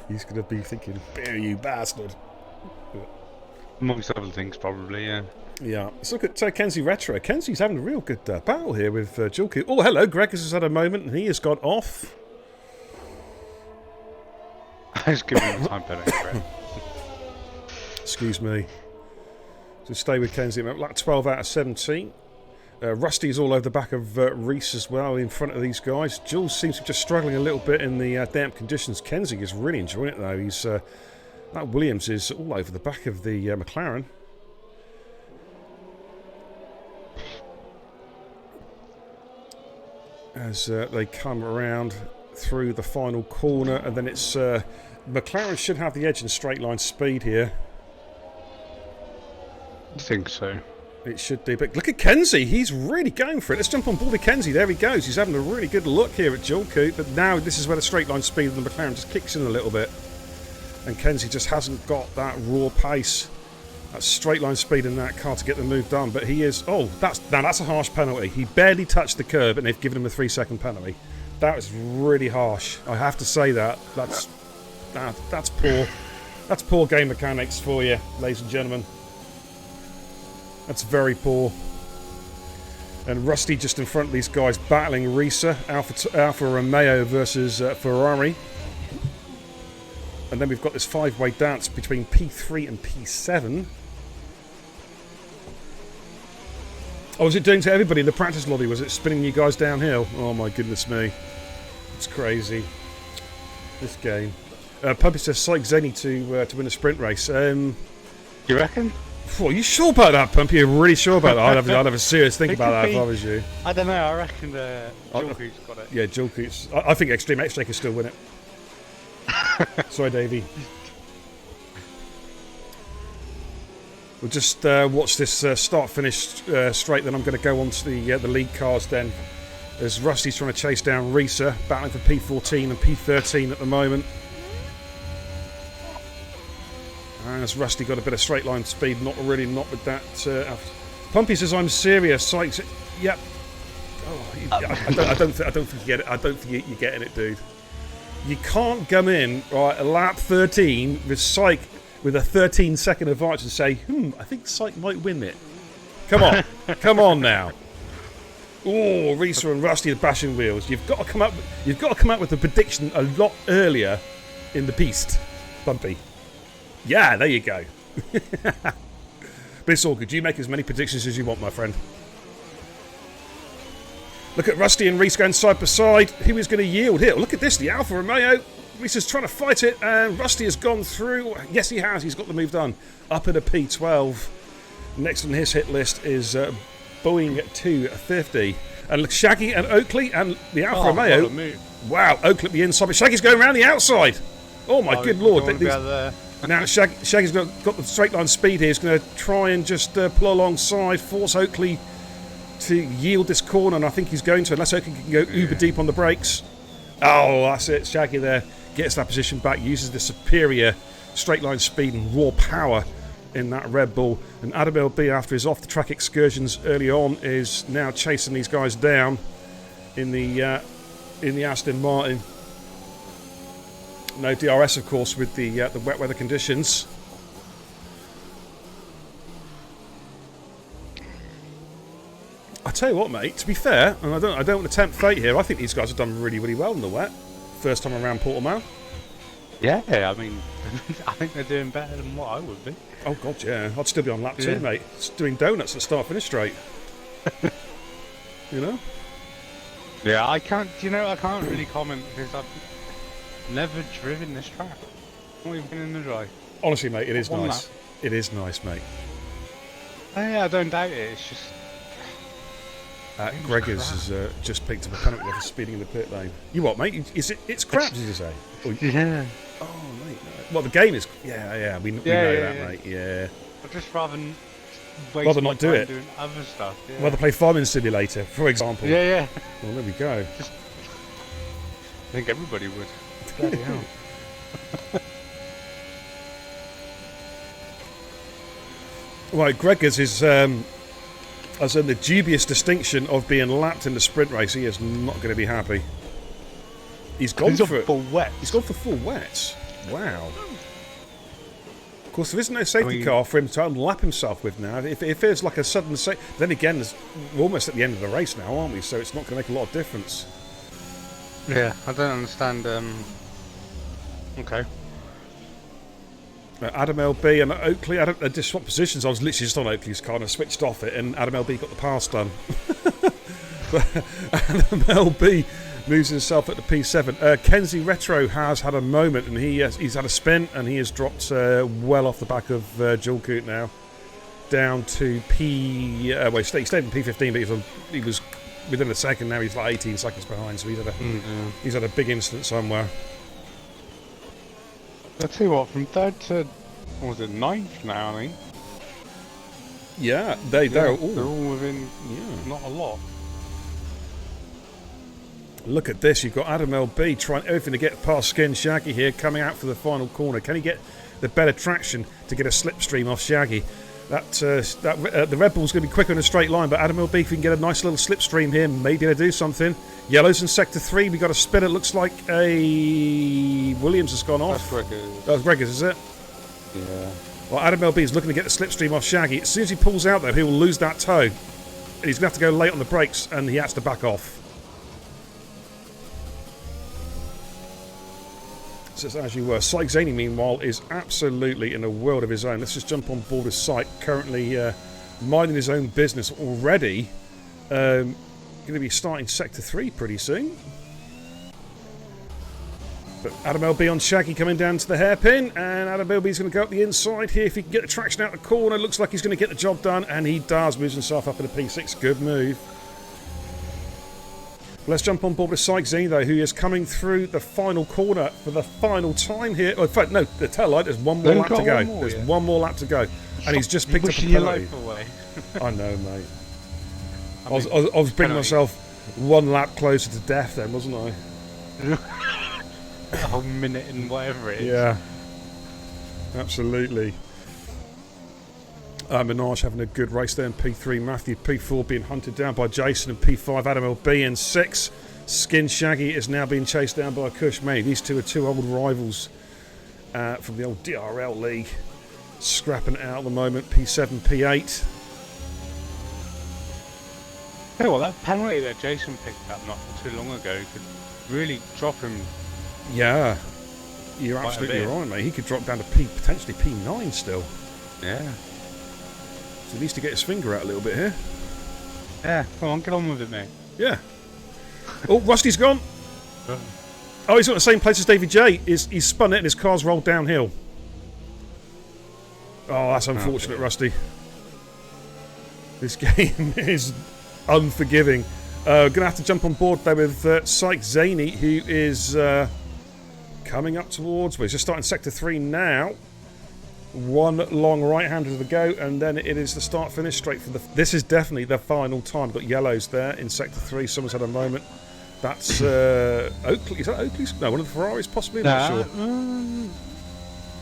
He's going to be thinking, "Bear you bastard." Amongst other things, probably, yeah. Yeah. Let's look at Kenzie Retro. Kenzie's having a real good battle here with Jill Coot. Oh, hello. Greg has had a moment and he has got off. I was giving him time better. Excuse me. So stay with Kenzie. Like 12 out of 17. Rusty is all over the back of Reese as well in front of these guys. Jules seems to be just struggling a little bit in the damp conditions. Kenzie is really enjoying it though. He's that Williams is all over the back of the McLaren. As they come around through the final corner, and then it's McLaren should have the edge in straight line speed here. I think so. It should do, but look at Kenzie. He's really going for it. Let's jump on board with Kenzie. There he goes. He's having a really good look here at Jolkoot, but now this is where the straight line speed of the McLaren just kicks in a little bit. And Kenzie just hasn't got that raw pace, that straight line speed in that car to get the move done. But he is, that's a harsh penalty. He barely touched the curb and they've given him a 3-second penalty. That was really harsh. I have to say that. That's poor. That's poor game mechanics for you, ladies and gentlemen. That's very poor. And Rusty just in front of these guys battling Risa, Alfa Romeo versus Ferrari. And then we've got this 5-way dance between P3 and P7. Oh, was it doing to everybody in the practice lobby? Was it spinning you guys downhill? Oh my goodness me. It's crazy. This game. Puppy says Psych Zeni to win a sprint race. You reckon? Are you sure about that, Pumpy? You're really sure about that? I'd have a serious think about that if I was you. I don't know. I reckon Jolkoot's got it. Yeah, Jolkoot's. I think Extreme X-Ray can still win it. Sorry, Davey. We'll just watch this start-finish straight. Then I'm going to go on to the lead cars then. As Rusty's trying to chase down Risa, battling for P14 and P13 at the moment. And as Rusty got a bit of straight line speed, not with that. Pumpy says, "I'm serious." Sykes, yep. Oh, I don't think you get it. I don't think you're getting it, dude. You can't come in right at lap 13 with Syke with a 13-second advantage and say, I think Syke might win it. Come on, come on now. Oh, Risa and Rusty are bashing wheels. You've got to come up with a prediction a lot earlier in the piste, Bumpy. Yeah, there you go. But it's all good. You make as many predictions as you want, my friend. Look at Rusty and Reese going side by side. Who is going to yield here? Look at this, the Alfa Romeo. Reese is trying to fight it, and Rusty has gone through. Yes, he has. He's got the move done. Up at a P12. Next on his hit list is Boeing 250. And look, Shaggy and Oakley and the Alfa Romeo. Wow, Oakley at the inside, but Shaggy's going around the outside. Oh my good lord. Now Shaggy's got the straight line speed here. He's going to try and just pull alongside, force Oakley to yield this corner, and I think he's going to, unless Oakley can go uber deep on the brakes. Oh, that's it. Shaggy there gets that position back, uses the superior straight line speed and raw power in that Red Bull. And Adam LB, after his off-the-track excursions early on, is now chasing these guys down in the Aston Martin. No DRS, of course, with the wet weather conditions. I tell you what, mate. To be fair, and I don't want to tempt fate here. I think these guys have done really, really well in the wet. First time around Portimao. Yeah, I mean, I think they're doing better than what I would be. Oh god, yeah. I'd still be on lap 2, mate. Just doing donuts at start finish straight. You know? Yeah, I can't. You know, I can't really comment because I've never driven this track. Not even been in the drive. Honestly, mate, it is nice. It is nice, mate. Oh, yeah, I don't doubt it. It's just. Gregors has just picked up a penalty for speeding in the pit lane. You what, mate? It's crap, did you say? Yeah. Oh, mate. No. Well, the game is. Yeah. We know that, mate. Yeah. I'd just rather not do it. Doing other stuff. Yeah. Rather play Farming Simulator, for example. Yeah. Well, there we go. I think everybody would. Bloody hell. Right, Gregors is as in the dubious distinction of being lapped in the sprint race. He is not going to be happy. He's gone for full wets. He's gone for full wets. Wow. Of course, there isn't no safety car for him to unlap himself with now. If there's like a sudden then again, we're almost at the end of the race now, aren't we? So it's not going to make a lot of difference. Yeah, I don't understand. Okay. Adam LB and Oakley, they just swapped positions. I was literally just on Oakley's car and I switched off it, and Adam LB got the pass done. But Adam LB moves himself at the P7. Kenzie Retro has had a moment, and he's had a spin, and he has dropped well off the back of Jolkoot now, down to P. Well, he stayed in P15, but he was within a second now. He's like 18 seconds behind, so he's had a big incident somewhere. I'll tell you what, from 3rd to, what was it, 9th now, I think. Yeah, they're all within not a lot. Look at this. You've got Adam LB trying everything to get past Skin Shaggy here, coming out for the final corner. Can he get the better traction to get a slipstream off Shaggy? The Red Bull's going to be quicker in a straight line, but Adam LB, if he can get a nice little slipstream here, maybe to do something. Yellow's in sector 3. We got a spin. It looks like a Williams has gone off. That's Gregors, is it? Yeah. Well, Adam LB is looking to get the slipstream off Shaggy. As soon as he pulls out, though, he will lose that toe. And he's going to have to go late on the brakes, and he has to back off. So as you were. Syke Zaney, meanwhile, is absolutely in a world of his own. Let's just jump on board with Syke, currently minding his own business already. Going to be starting Sector 3 pretty soon. But Adam LB on Shaggy coming down to the hairpin, and Adam LB is going to go up the inside here. If he can get the traction out the corner, looks like he's going to get the job done, and he does. Moves himself up in a P6. Good move. Let's jump on board with Syke Zaney, though, who is coming through the final corner for the final time here. Oh, in fact, no, the tail light. There's one more lap to go. There's one more lap to go, and he's just picked up a penalty. I know, mate. I was bringing myself one lap closer to death then, wasn't I? A whole minute and whatever it is. Yeah, absolutely. Minaj having a good race there in P3. Matthew P4 being hunted down by Jason, and P5 Adam LB in 6. Skin Shaggy is now being chased down by Kush May. These two are two old rivals from the old DRL league. Scrapping out at the moment. P7, P8. Hey, well, that penalty that Jason picked up not too long ago could really drop him. Yeah, you're absolutely right, mate. He could drop down to potentially P9 still. Yeah. So he needs to get his finger out a little bit here. Yeah, come on, get on with it, mate. Yeah. Oh, Rusty's gone. Oh, he's got the same place as Davy J. He's spun it and his car's rolled downhill. Oh, that's unfortunate, Rusty. This game is unforgiving. Going to have to jump on board there with Syke Zaney, who is coming up towards... Well, he's just starting Sector 3 now. One long right-hander to the go, and then it is the start-finish straight for the... This is definitely the final time. Got yellows there in Sector 3. Someone's had a moment. That's Oakley. Is that Oakley's? No, one of the Ferraris, possibly? I'm not sure.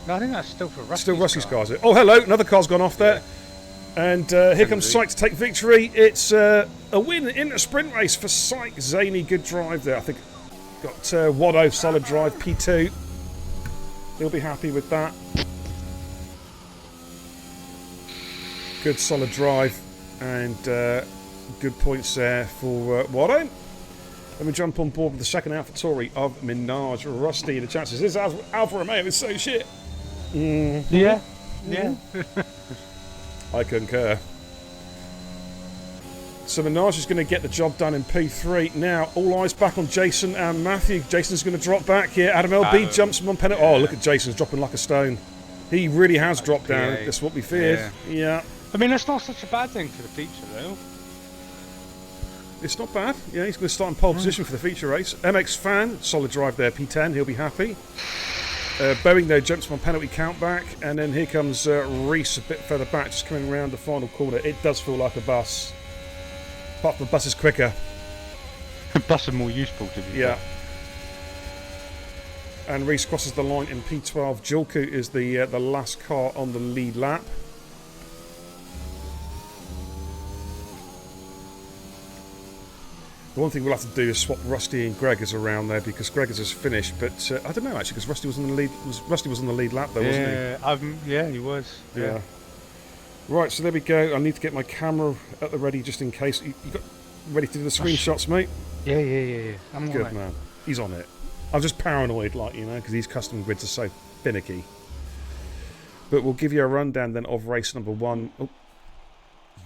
No, I think that's still for Rusty's Still Rusty's car, is it? Oh, hello. Another car's gone off there. And here comes Syke to take victory. It's a win in a sprint race for Syke Zaney. Good drive there. I think got Waddo, solid drive, P2. He'll be happy with that. Good solid drive and good points there for Waddo. Let me jump on board with the second AlphaTauri of Minaj. Rusty, the chances is Alfa Romeo is so shit. Yeah. I concur. So Minaj is going to get the job done in P3. Now, all eyes back on Jason and Matthew. Jason's going to drop back here. Adam LB jumps from on penalty. Oh, look at Jason's dropping like a stone. He really has dropped down. That's what we feared. Yeah. I mean, that's not such a bad thing for the feature, though. It's not bad. Yeah, he's going to start in pole position for the feature race. MX Fan, solid drive there, P10. He'll be happy. Boeing, though, jumps from penalty count back. And then here comes Reese a bit further back, just coming around the final corner. It does feel like a bus. Apart from the bus is quicker. Bus is more useful to be fair. And Reese crosses the line in P12. Julku is the last car on the lead lap. The one thing we'll have to do is swap Rusty and Gregors around there because Gregors has finished, but I don't know actually because Rusty was on the lead. Rusty was on the lead lap though, wasn't he? Yeah, he was. Yeah. Right, so there we go. I need to get my camera at the ready just in case. You got ready to do the screenshots, mate? Yeah. I'm good, right. man. He's on it. I'm just paranoid, like because these custom grids are so finicky. But we'll give you a rundown then of race number 1. Oh.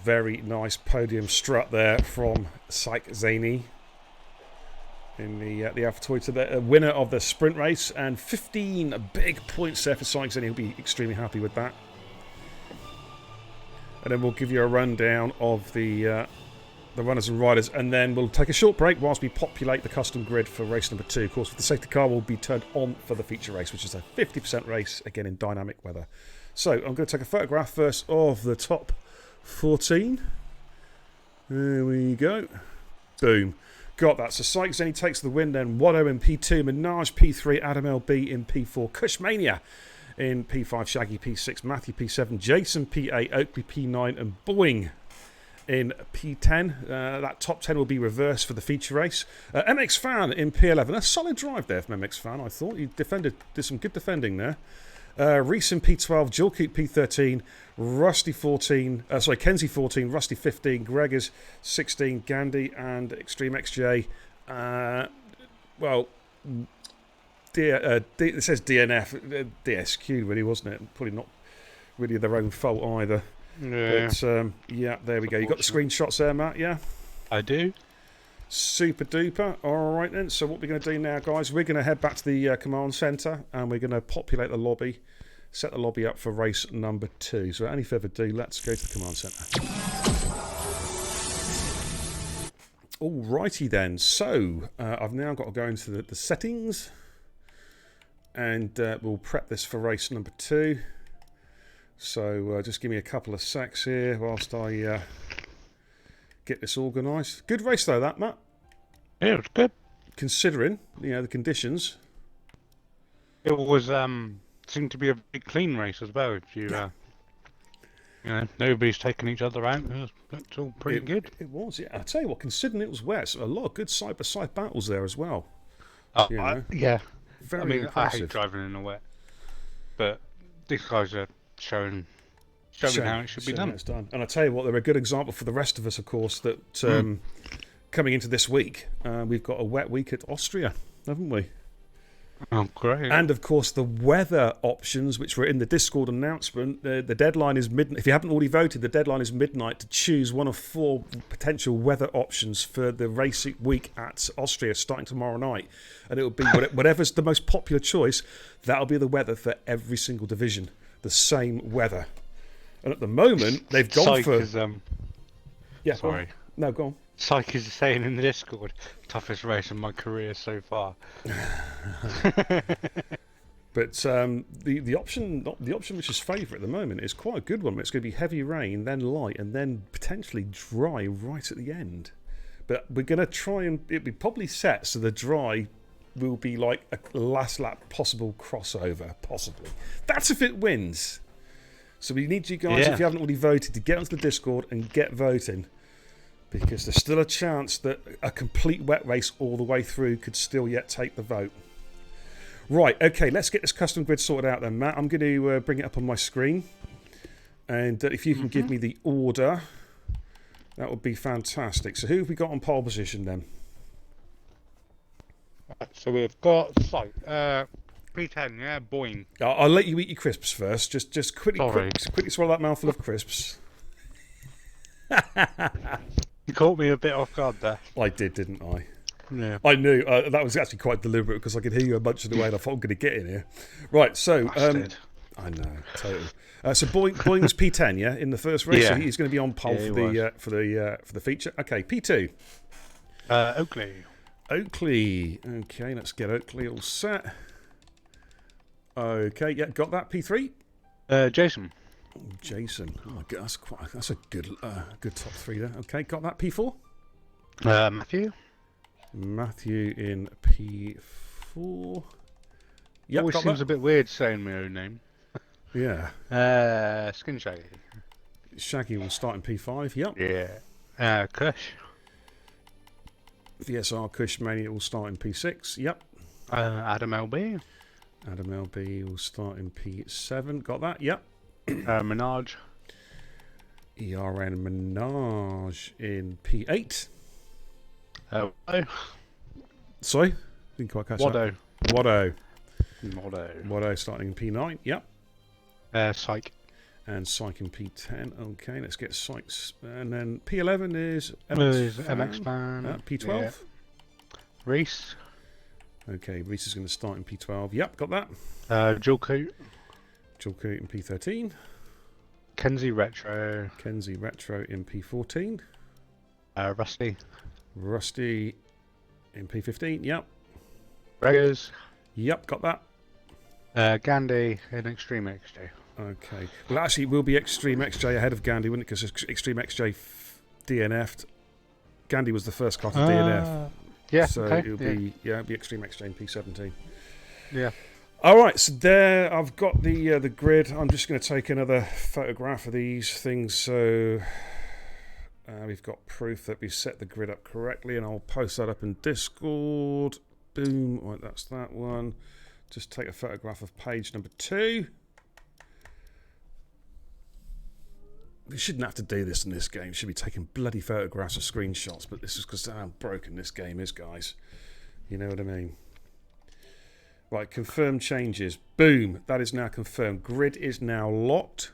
Very nice podium strut there from Syke Zaney in the AlphaTauri to the winner of the sprint race, and 15 big points there for Syke Zaney. He'll be extremely happy with that. And then we'll give you a rundown of the the runners and riders, and then we'll take a short break whilst we populate the custom grid for race number 2. Of course, the safety car will be turned on for the feature race, which is a 50% race, again in dynamic weather. So I'm going to take a photograph first of the top 14. There we go. Boom. Got that. So Sykes then he takes the win, then Watto in P2, Minaj P3, Adam LB in P4, Cushmania in P5, Shaggy P6, Matthew P7, Jason P8, Oakley P9, and Boeing in P10. That top 10 will be reversed for the feature race. MX Fan in P11. A solid drive there from MX Fan, I thought. He did some good defending there. Reese in P12, Jill Coop P13, Rusty 14, Kenzie 14, Rusty 15, Gregors 16, Gandhi and Extreme XJ. It says DNF, DSQ really, wasn't it? Probably not really their own fault either. Yeah. But, yeah, there we go. You got the screenshots there, Matt, yeah? I do. Super duper. All right then. So what we're going to do now, guys, we're going to head back to the command centre and we're going to populate the lobby, set the lobby up for race number 2. So without any further ado, let's go to the command centre. Alrighty then. So I've now got to go into the settings, and we'll prep this for race number 2. So just give me a couple of secs here whilst I get this organised. Good race though, that, Matt. Yeah, it was good. Considering the conditions. It was seemed to be a very clean race as well. If you nobody's taking each other out. It's all pretty good. It was. Yeah, I tell you what. Considering it was wet, so a lot of good side by side battles there as well. Yeah. Very impressive. I hate driving in the wet, but these guys are showing how it should be done. It's done. And I tell you what, they're a good example for the rest of us, of course, that coming into this week, we've got a wet week at Austria, haven't we? Oh, great. And, of course, the weather options, which were in the Discord announcement, the deadline is midnight. If you haven't already voted, the deadline is midnight to choose one of 4 potential weather options for the race week at Austria starting tomorrow night. And it will be whatever's the most popular choice, that'll be the weather for every single division. The same weather. And at the moment, they've gone for... Yeah, sorry. No, go on. Psych is saying in the Discord, toughest race in my career so far. But the option which is favourite at the moment is quite a good one. It's going to be heavy rain, then light, and then potentially dry right at the end. But we're going to try and it'll be probably set so the dry will be like a last lap possible crossover, possibly. That's if it wins. So we need you guys, if you haven't already voted, to get onto the Discord and get voting. Because there's still a chance that a complete wet race all the way through could still yet take the vote. Right, okay, let's get this custom grid sorted out then, Matt. I'm going to bring it up on my screen. And if you can give me the order, that would be fantastic. So who have we got on pole position then? So we've got P10, yeah, Boeing. I'll let you eat your crisps first. Just quickly swallow that mouthful of crisps. You caught me a bit off guard there. I did, didn't I? Yeah. I knew. That was actually quite deliberate because I could hear you munching away and I thought I'm going to get in here. Right, so... I know, totally. So Boeing's P10, yeah, in the first race. Yeah. So he's going to be on pole for the feature. Okay, P2. Oakley. Okay, let's get Oakley all set. Okay, yeah, got that. P3. Jason. Jason. Oh my God, that's a good top 3 there. Okay, got that. P4. Matthew. Matthew in P4. Yep, Always seems a bit weird saying my own name. Yeah. Skin Shaggy. Shaggy will start in P5. Yep. Yeah. Kush. VSR Kush Mania will start in P6. Yep. Adam LB. Adam LB will start in P7. Got that? Yep. Minaj. ERN Minaj in P8. Sorry? Didn't quite catch that. Watto starting in P9. Yep. Psych. And Psych in P10. Okay, let's get Psychs. And then P11 is MX Fan. P12. Yeah. Reese. Okay, Reese is going to start in P12. Yep, got that. Jill Coot. Jill Coot in P13. Kenzie Retro. Kenzie Retro in P14. Rusty. Rusty in P15. Yep. Reggers. Yep, got that. Gandhi in Extreme XJ. Okay. Well, actually, it will be Extreme XJ ahead of Gandhi, wouldn't it? Because Extreme XJ DNF'd. Gandhi was the first car to DNF. Yeah, So okay. it'll be Extreme XJ in P17. Yeah. All right, so there I've got the grid. I'm just going to take another photograph of these things. So we've got proof that we set the grid up correctly, and I'll post that up in Discord. Boom. Right, that's that one. Just take a photograph of page number 2. We shouldn't have to do this in this game. We should be taking bloody photographs or screenshots, but this is because how broken this game is, guys. You know what I mean? Right, confirm changes. Boom, that is now confirmed. Grid is now locked.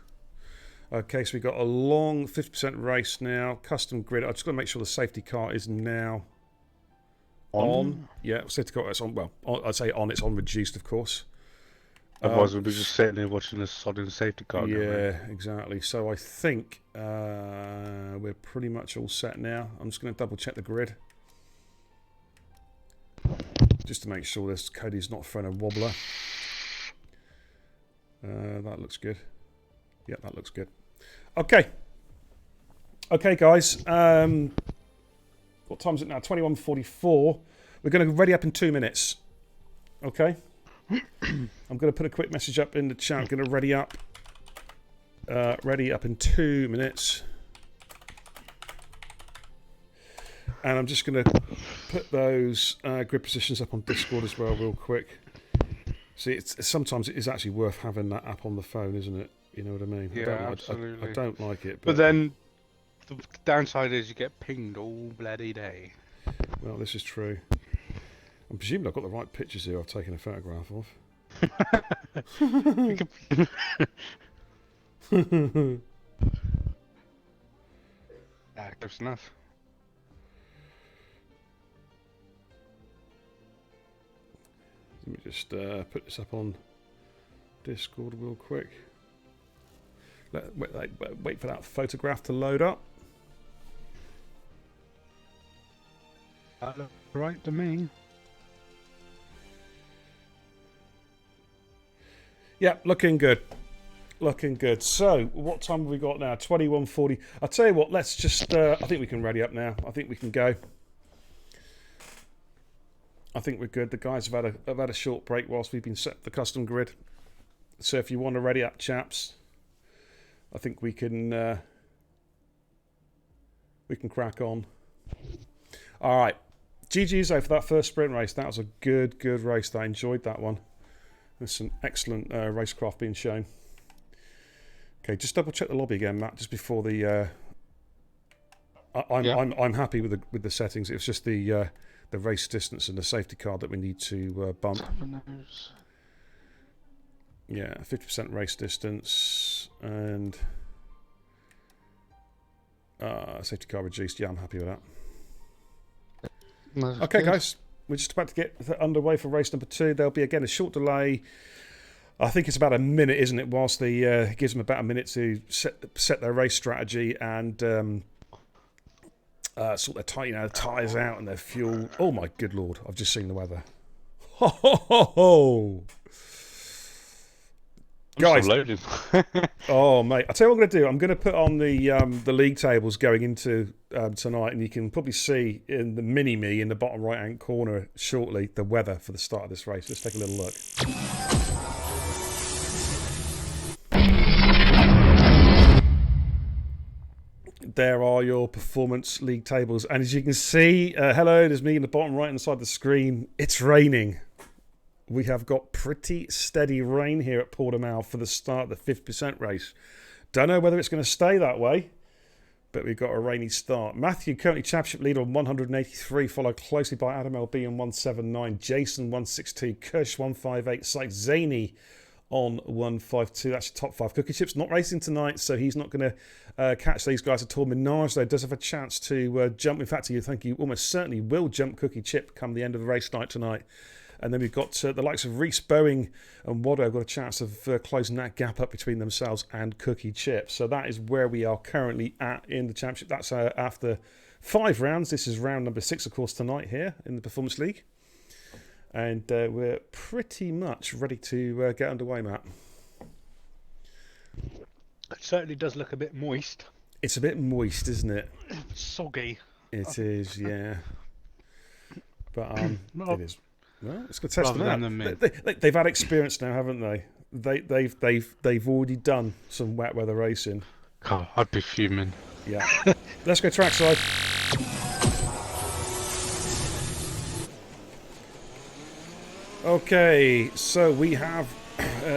Okay, so we've got a long 50% race now. Custom grid. I've just got to make sure the safety car is now on. Yeah, safety car is on. Well, I'd say on. It's on reduced, of course. Otherwise, we'll be just sitting there watching the sodding safety car. Yeah, exactly. So I think we're pretty much all set now. I'm just going to double check the grid. Just to make sure this Cody's not throwing a wobbler. That looks good. Yeah, that looks good. Okay. Okay, guys. What time is it now? 21:44. We're going to ready up in 2 minutes. Okay. I'm going to put a quick message up in the chat. I'm going to ready up. Ready up in 2 minutes. And I'm just going to put those grid positions up on Discord as well real quick. See, sometimes it is actually worth having that app on the phone, isn't it? You know what I mean? Yeah, absolutely. I don't like it. But then the downside is you get pinged all bloody day. Well, this is true. I'm presuming I've got the right pictures here I've taken a photograph of. Close enough. Let me just put this up on Discord real quick. Wait for that photograph to load up. That looks right to me. Yeah, looking good. Looking good. So, what time have we got now? 21:40. I'll tell you what, let's just... I think we can ready up now. I think we can go. I think we're good. The guys have had a short break whilst we've been set the custom grid. So if you want to ready up, chaps, I think we can crack on. All right. GG's though for that first sprint race. That was a good race. I enjoyed that one. There's some excellent racecraft being shown. Okay, just double check the lobby again, Matt, just before the. I'm happy with the settings. It was just the race distance and the safety car that we need to bump. Yeah, 50% race distance and safety car reduced. Yeah, I'm happy with that. Okay, guys, we're just about to get underway for race number 2. There'll be again a short delay. I think it's about a minute, isn't it? Whilst it gives them about a minute to set their race strategy and sort their tyres out and their fuel. Oh my good lord! I've just seen the weather. Ho ho ho ho! Guys, oh mate, I tell you what I'm going to do. I'm going to put on the league tables going into tonight, and you can probably see in the mini me in the bottom right hand corner shortly the weather for the start of this race. Let's take a little look. There are your performance league tables, and as you can see, hello, there's me in the bottom right hand side of the screen. It's raining. We have got pretty steady rain here at Portimao for the start of the 50% race. Don't know whether it's going to stay that way, but we've got a rainy start. Matthew, currently championship leader on 183, followed closely by Adam LB on 179, Jason 162, Kirsch 158, Site Zany on 152. That's your top 5. Cookie Chip's not racing tonight, so he's not going to catch these guys at all. Minaj, though, does have a chance to jump. In fact, you think you almost certainly will jump Cookie Chip come the end of the race night tonight. And then we've got the likes of Reese Boeing and Waddo got a chance of closing that gap up between themselves and Cookie Chip. So that is where we are currently at in the championship. That's after 5 rounds. This is round number 6, of course, tonight here in the Performance League. And we're pretty much ready to get underway, Matt. It certainly does look a bit moist. It's a bit moist, isn't it? Soggy. It is, yeah. But it is. Well, it's going to test them out. They've had experience now, haven't they? They've already done some wet weather racing. God, I'd be fuming. Yeah. Let's go trackside. Okay, so we have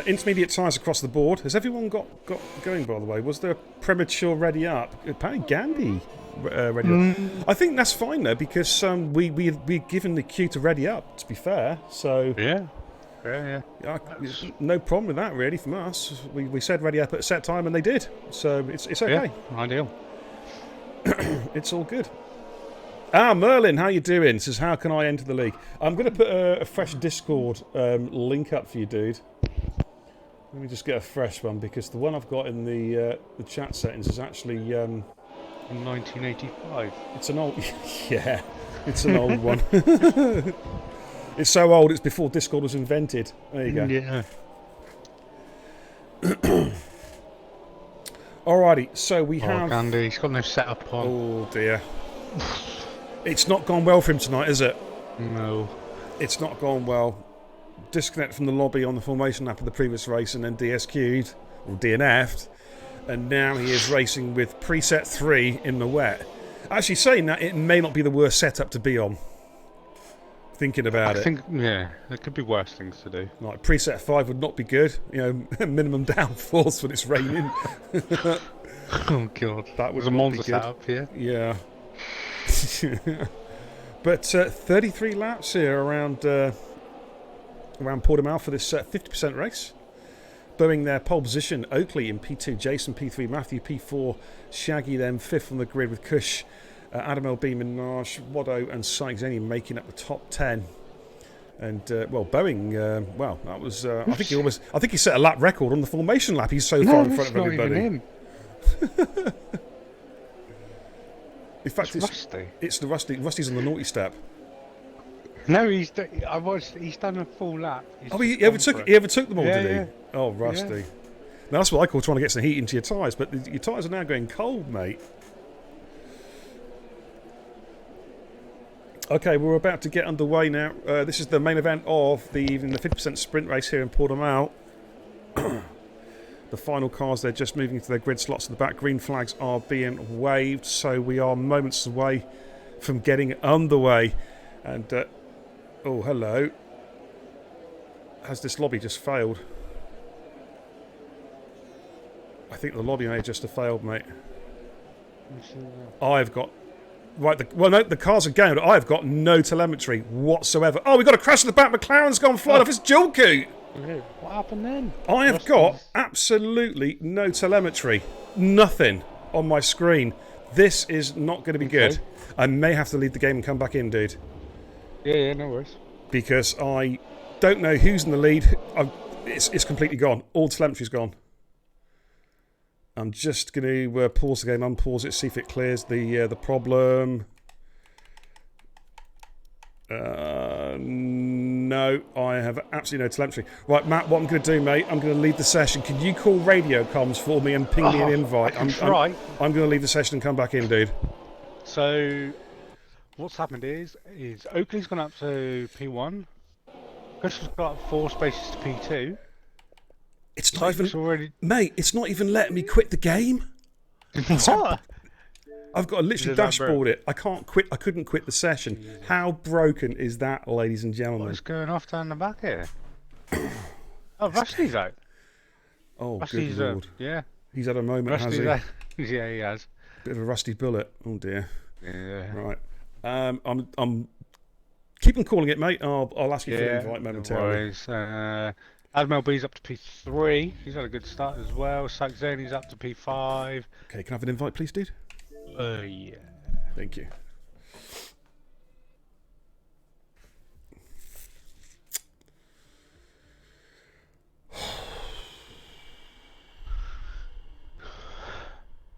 intermediate tyres across the board. Has everyone got going, by the way? Was there a premature ready up? Apparently Gandhi ready up. I think that's fine, though, because we've given the cue to ready up, to be fair. So Yeah. No problem with that, really, from us. We said ready up at a set time, and they did. So it's okay. Yeah, ideal. It's all good. Merlin, how you doing? Says, how can I enter the league? I'm going to put a fresh Discord link up for you, dude. Let me just get a fresh one, because the one I've got in the chat settings is actually... in 1985. It's an old... yeah, it's an old one. It's so old, it's before Discord was invented. There you go. Yeah. Alrighty, so we have... Gandhi, he's got no setup on. Oh, dear. It's not gone well for him tonight, is it? No. It's not gone well. Disconnect from the lobby on the formation lap of the previous race and then DSQ'd, or DNF'd. And now he is racing with preset 3 in the wet. Actually, saying that, it may not be the worst setup to be on. Thinking about it. I think, yeah, there could be worse things to do. Like, preset 5 would not be good. You know, minimum downforce when it's raining. Oh, God. That was a Monza setup here. Yeah. But 33 laps here around Portimao for this 50% race. Boeing their pole position, Oakley in P2, Jason P3, Matthew P4, Shaggy then 5th on the grid with Cush, Adam LB, Minaj, Waddo and Sykes Eni making up the top 10. And Boeing, that was I think he set a lap record on the formation lap. He's so far in front of everybody. Even him. In fact, it's the Rusty. Rusty's on the naughty step. No, he's done a full lap. He overtook them all, did he? Yeah. Oh, Rusty. Yeah. Now, that's what I call trying to get some heat into your tyres, but your tyres are now going cold, mate. Okay, we're about to get underway now. This is the main event of the 50% sprint race here in Portimao. The final cars, they're just moving into their grid slots at the back. Green flags are being waved, so we are moments away from getting underway. And, oh, hello. Has this lobby just failed? I think the lobby may just have failed, mate. I've got... Right, the cars are going, but I've got no telemetry whatsoever. Oh, we've got a crash in the back. McLaren's gone flying off his dual coot. What happened then? I have got absolutely no telemetry. Nothing on my screen. This is not going to be good. I may have to leave the game and come back in, dude. Yeah, no worries. Because I don't know who's in the lead. It's completely gone. All telemetry's gone. I'm just going to pause the game, unpause it, see if it clears the problem. No, I have absolutely no telemetry. Right, Matt, what I'm going to do, mate, I'm going to leave the session. Can you call radio comms for me and ping me an invite? I'm going to leave the session and come back in, dude. So, what's happened is Oakley's gone up to P1. Crystal's got 4 spaces to P2. It's not even... Mate, it's not even letting me quit the game. What? I've got to literally dashboard it. I can't quit. I couldn't quit the session. How broken is that, ladies and gentlemen? What's going off down the back here? Oh, Rusty's out. Oh, Rusty's, good lord. Yeah. He's had a moment, has he? Yeah, he has. Bit of a rusty bullet. Oh dear. Yeah. Right. I'm keep on calling it, mate. I'll ask you for an invite momentarily. Adam LB's up to P3. He's had a good start as well. Saxeni's up to P5. Okay, can I have an invite, please, dude? Yeah. Thank you.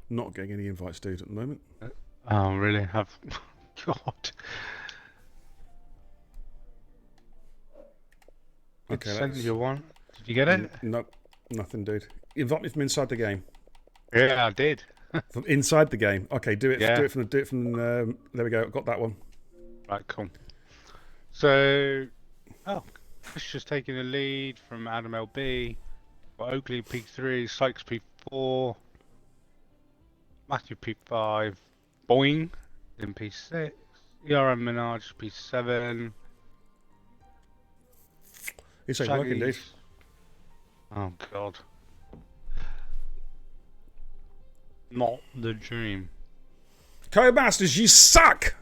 Not getting any invites, dude, at the moment. Oh, really? Have God. Did Okay, send let's. you one. Did you get it? Nope, nothing, dude. Invite me from inside the game. Yeah, I did. From inside the game. Okay, do it. Do Yeah. it from. Do it from. There we go. Got that one. Right, cool. So, oh, Chris just taking the lead from Adam LB. Got Oakley P3, Sykes P4, Matthew P5, Boing in P6, ERM Minaj P7, It's like working, dude. Shaggy's. Oh God. Not the dream. Co-masters, you suck.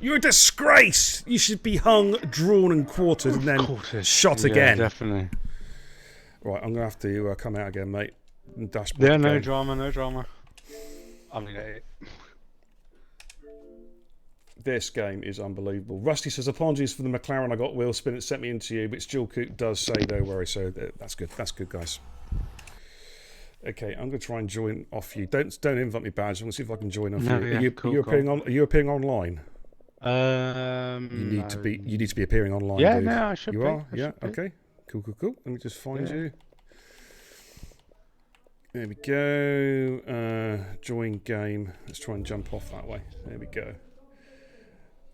You're a disgrace. You should be hung, drawn, and quartered, and then shot again. Definitely. Right, I'm gonna have to come out again, mate. And dashboard Yeah, the no game. drama, no drama. I mean, This game is unbelievable. Rusty says, apologies for the McLaren I got wheel spin. It sent me into you, but Jill Cook does say don't worry. So that's good. That's good, guys. Okay, I'm going to try and join off you. Don't invite me badge. I'm going to see if I can join off you. Yeah, Are you appearing online? You need no. to be. You need to be appearing online. Yeah, dude. no, I should you be. are. I Yeah. should be. Okay. Cool. Let me just find Yeah. you. There we go. Join game. Let's try and jump off that way. There we go.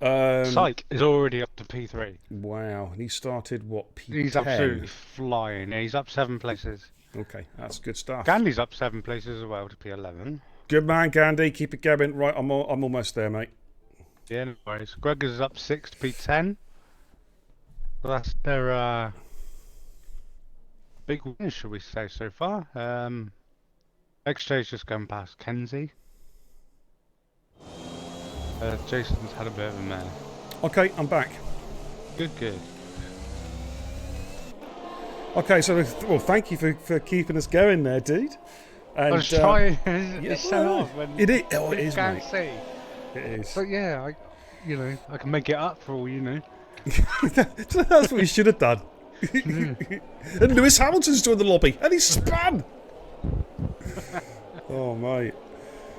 Psych is already up to P3. Wow. And he started what? P10. He's absolutely flying. Yeah, he's up 7 places. Okay, that's good stuff. Gandhi's up 7 places as well to P11. Good man, Gandhi. Keep it going. Right, I'm almost there, mate. Yeah, no worries. Gregor's up 6 to P10. So that's their big win, should we say, so far. XJ's just going past Kenzie. Jason's had a bit of a mare. Okay, I'm back. Good. Okay, so well, thank you for keeping us going there, dude. And, I was trying. It's so off when it is. Oh, it is, can't mate. see. It is. So yeah, I can make it up for all you know. That's what we should have done. And Lewis Hamilton's joined the lobby, and he spun. Oh, mate.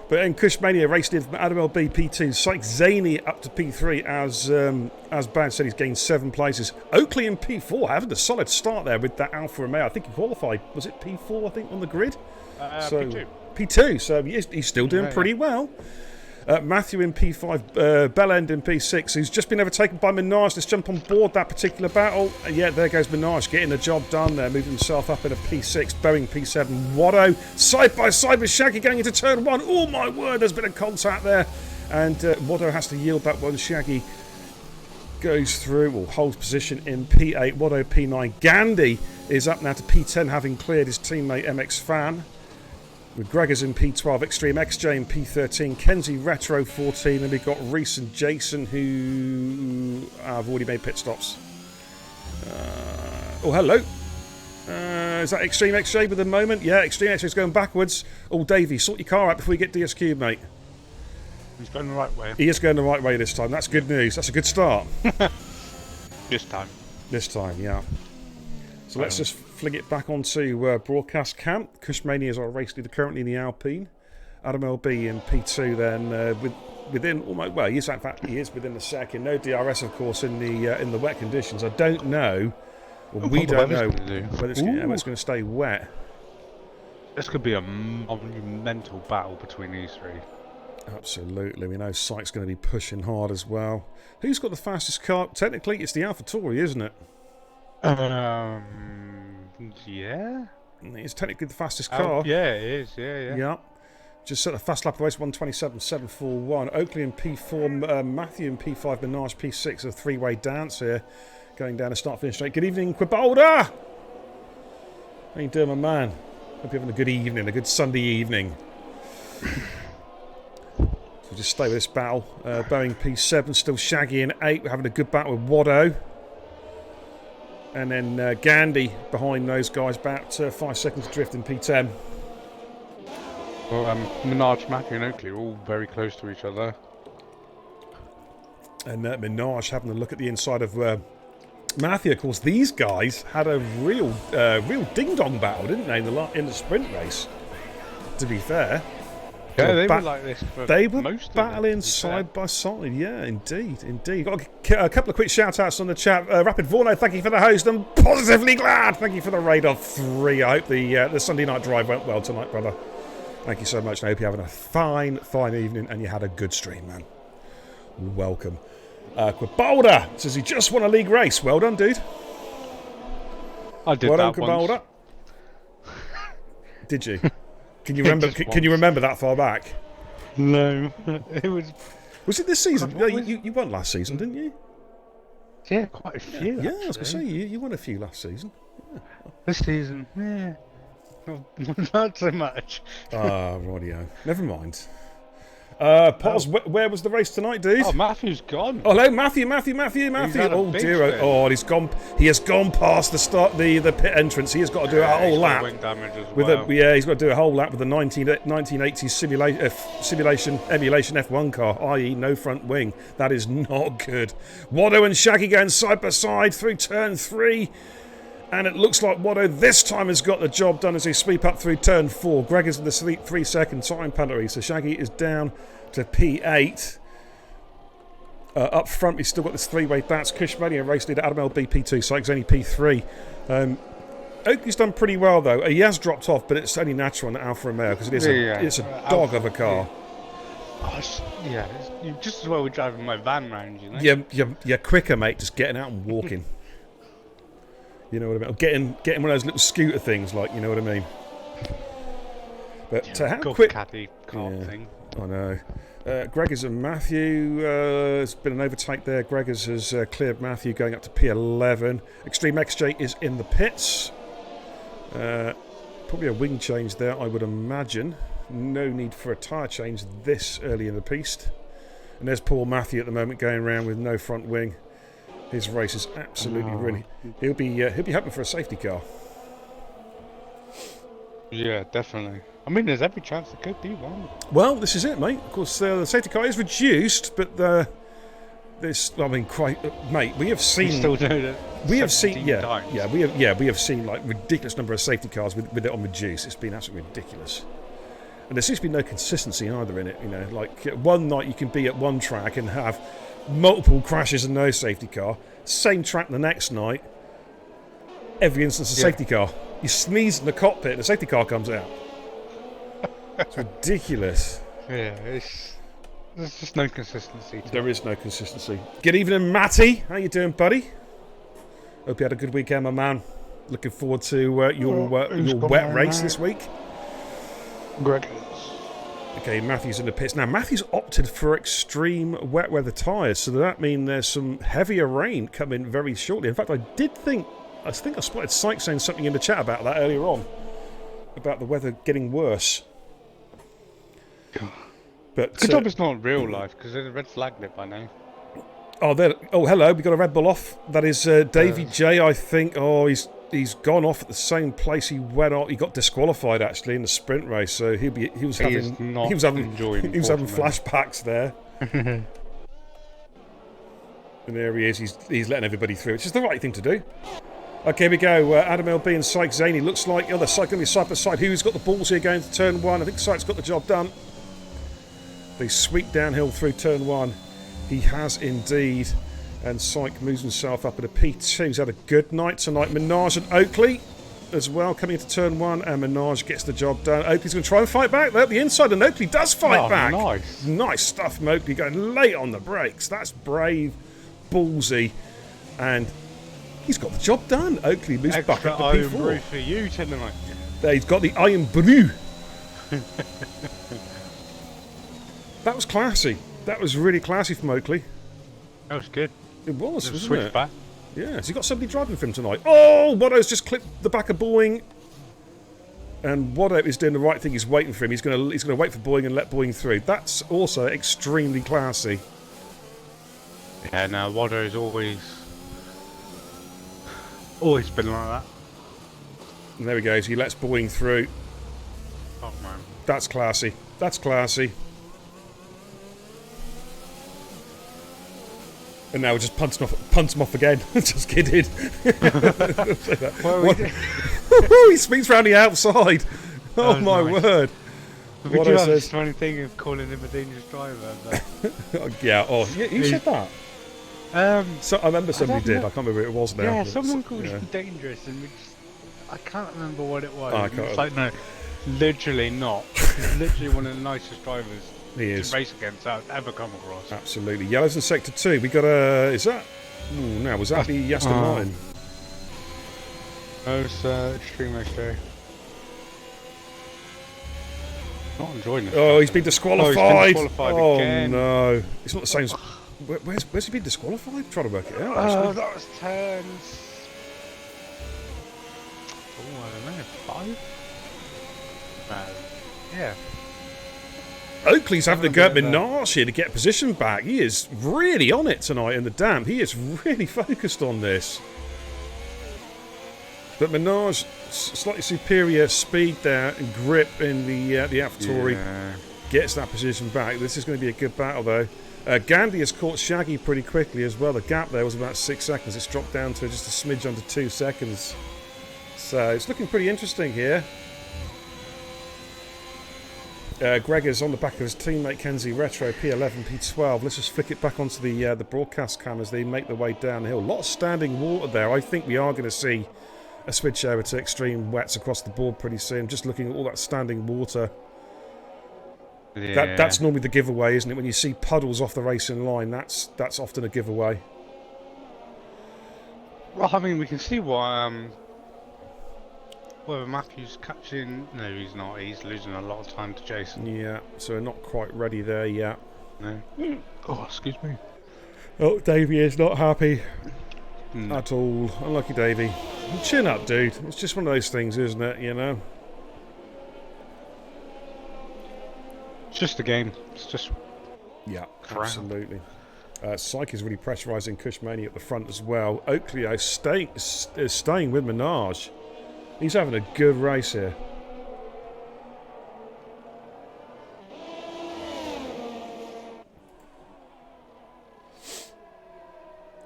But then Kushmania raced in from Adam LB P2, Sykes Zaney up to P3 as Bad said he's gained 7 places. Oakley in P4 having a solid start there with that Alfa Romeo. I think he qualified, was it P4 I think on the grid? So P2. P2, so he's still doing pretty well. Matthew in P5, Bellend in P6, who's just been overtaken by Minaj. Let's jump on board that particular battle. Yeah, there goes Minaj getting the job done there, moving himself up in a P6, Boeing P7. Watto side by side with Shaggy going into turn 1. Oh my word, there's been a contact there. And Watto has to yield back when Shaggy goes through or holds position in P8. Watto P9. Gandhi is up now to P10, having cleared his teammate MX Fan. With Gregors in P12, Extreme XJ in P13, Kenzie Retro 14, and we've got Reese and Jason who have already made pit stops. Oh, hello. Is that Extreme XJ with the moment? Yeah, Extreme XJ's going backwards. Oh, Davey, sort your car out before you get DSQ, mate. He's going the right way. He is going the right way this time. That's good news. That's a good start. This time. This time, yeah. So let's just fling it back onto broadcast camp. Kushmania is our race leader currently in the Alpine. Adam LB in P2 then within almost, well, he is within the second. No DRS, of course, in the wet conditions. I don't know, or we don't know whether it's going to stay wet. This could be a monumental battle between these three. Absolutely. We know Sykes going to be pushing hard as well. Who's got the fastest car? Technically, it's the AlphaTauri, isn't it? Yeah. It's technically the fastest car. Yeah, it is. Yeah. Yeah. Just set a fast lap of race 127.741. Oakley in P4, Matthew in P5, Minaj P6. A three-way dance here, going down to start finish straight. Good evening, Quibolda. How you doing, my man? Hope you're having a good evening, a good Sunday evening. So we'll just stay with this battle. Boeing P7, still Shaggy in 8. We're having a good battle with Watto. And then Gandhi behind those guys, about 5 seconds drift in P10. Well, Minaj, Matthew and Oakley are all very close to each other. And Minaj having a look at the inside of Matthew. Of course, these guys had a real ding-dong battle, didn't they, in the sprint race, to be fair. Yeah, they were like this for They were most battling of it, side by side. Yeah, indeed. Got a couple of quick shout-outs on the chat. Rapid Vorno, thank you for the host. I'm positively glad. Thank you for the raid of 3. I hope the Sunday night drive went well tonight, brother. Thank you so much. I hope you're having a fine evening and you had a good stream, man. Welcome. Boulder says he just won a league race. Well done, dude. I did well that done, once. Boulder. Did you? Can you remember? Can you remember that far back? No, it was. Was it this season? God, No, you won last season, didn't you? Yeah, quite a few. Yeah, I was going to say you won a few last season. Yeah. This season, not so much. Ah, rightio. Never mind. Pos, where was the race tonight, dude? Oh, Matthew's gone. Oh, hello, Matthew. Oh dear. Oh, he has gone past the start, the pit entrance. He has got to do a whole lap. Wing damage as With well. he's got to do a whole lap with the 1980s simulation emulation F1 car, i.e. no front wing. That is not good. Watto and Shaggy going side by side through turn 3. And it looks like Watto this time has got the job done as they sweep up through turn 4. Greg is in the 3-second time penalty, so Shaggy is down to P8. Up front, we've still got this 3-way. That's Kushmania race leader, Adam LB P2, Sykes only P3. Oakley's done pretty well, though. He has dropped off, but it's only natural on the Alfa Romeo because it's a dog of a car. You just as well be driving my van round, you know? You're quicker, mate, just getting out and walking. You know what I mean? Or getting one of those little scooter things, like, you know what I mean? But how quick... caddy cart thing. I know. Gregors and Matthew, there's been an overtake there. Gregors has cleared Matthew going up to P11. Extreme XJ is in the pits. Probably a wing change there, I would imagine. No need for a tyre change this early in the piece. And there's poor Matthew at the moment going around with no front wing. His race is absolutely ruined. He'll be hoping for a safety car. Yeah, definitely. I mean, there's every chance there could be one. Well, this is it, mate. Of course, the safety car is reduced, but mate, we have seen. We still doing it. We have seen, times. we have seen like ridiculous number of safety cars with it on reduce. It's been absolutely ridiculous. And there seems to be no consistency either in it. You know, like one night you can be at one track and have multiple crashes and no safety car. Same track the next night. Every instance of safety car. You sneeze in the cockpit and the safety car comes out. It's ridiculous. Yeah, there's just no consistency. There is no consistency. Good evening, Matty. How you doing, buddy? Hope you had a good weekend, my man. Looking forward to your wet race this week. Greg. Okay, Matthew's in the pits. Now, Matthew's opted for extreme wet weather tyres, so that means there's some heavier rain coming very shortly. In fact, I think I spotted Sykes saying something in the chat about that earlier on, about the weather getting worse. But Good job it's not real life, because there's a red flag lit by now. Oh, hello, we got a Red Bull off. That is Davey J, I think. Oh, he's gone off at the same place he went off. He got disqualified actually in the sprint race, so he was having flashbacks there. And there he is. He's letting everybody through, which is the right thing to do. Okay, here we go. Adam LB and Sykes Zaney. Looks like they're going to be side by side. Who's got the balls here going to turn 1? I think Sykes got the job done. They sweep downhill through turn 1. He has indeed. And Syke moves himself up at a P2. He's had a good night tonight. Minaj and Oakley as well coming into turn 1. And Minaj gets the job done. Oakley's going to try and fight back. They're at the inside and Oakley does fight back. Nice. Nice stuff from Oakley going late on the brakes. That's brave, ballsy. And he's got the job done. Oakley moves back up to P4. Iron brew for you tonight. He's got the iron brew. That was classy. That was really classy from Oakley. That was good. It was, wasn't switch it? back. Yeah, has he got somebody driving for him tonight? Oh, Watto's just clipped the back of Boeing. And Watto is doing the right thing. He's waiting for him. He's going to wait for Boeing and let Boeing through. That's also extremely classy. Yeah, no, Watto's always been like that. And there he goes. He lets Boeing through. Oh, man. That's classy. That's classy. And now we're just punt him off again. Just kidding. Well, he speeds round the outside. Oh my word. We What do I have this says? funny thing of calling him a dangerous driver, but Yeah. Oh, you said that. So I remember somebody did. I can't remember who it was now. Yeah, but someone called yeah. him dangerous, and I can't remember what it was. Oh, I And can't it's like, no, literally not. He's literally one of the nicest drivers He to is. race against that I've ever come across. Absolutely. Yellows in sector 2. We got a. Is that? Ooh, no, was that the Aston Martin? No, it's Extreme X-Ray. Not enjoying this. Oh, he's been disqualified. Oh, he's been disqualified Oh, again. no. It's not the same. Where's he been disqualified? I'm trying to work it out. Oh, Actually. that was turns. Oh, I don't know, 5? Yeah. Oakley's having to go at Minaj here to get position back. He is really on it tonight in the damp. He is really focused on this. But Minaj, slightly superior speed there and grip in the AlphaTauri, gets that position back. This is going to be a good battle though. Gandhi has caught Shaggy pretty quickly as well. The gap there was about 6 seconds. It's dropped down to just a smidge under 2 seconds. So it's looking pretty interesting here. Greg is on the back of his teammate Kenzie Retro P11, P12. Let's just flick it back onto the broadcast cam as they make their way down the hill. A lot of standing water there. I think we are going to see a switch over to extreme wets across the board pretty soon. Just looking at all that standing water. Yeah. That's normally the giveaway, isn't it? When you see puddles off the racing line, that's often a giveaway. Well, I mean, we can see what whether Matthew's catching. No, he's not. He's losing a lot of time to Jason. Yeah, so we're not quite ready there yet. No. Oh, excuse me. Oh, Davey is not happy No. at all. Unlucky Davey. Chin up, dude. It's just one of those things, isn't it? You know. It's just a game. It's just. Yeah, crap. absolutely. Syke is really pressurising Kushmani at the front as well. Oakley is staying with Minaj. He's having a good race here.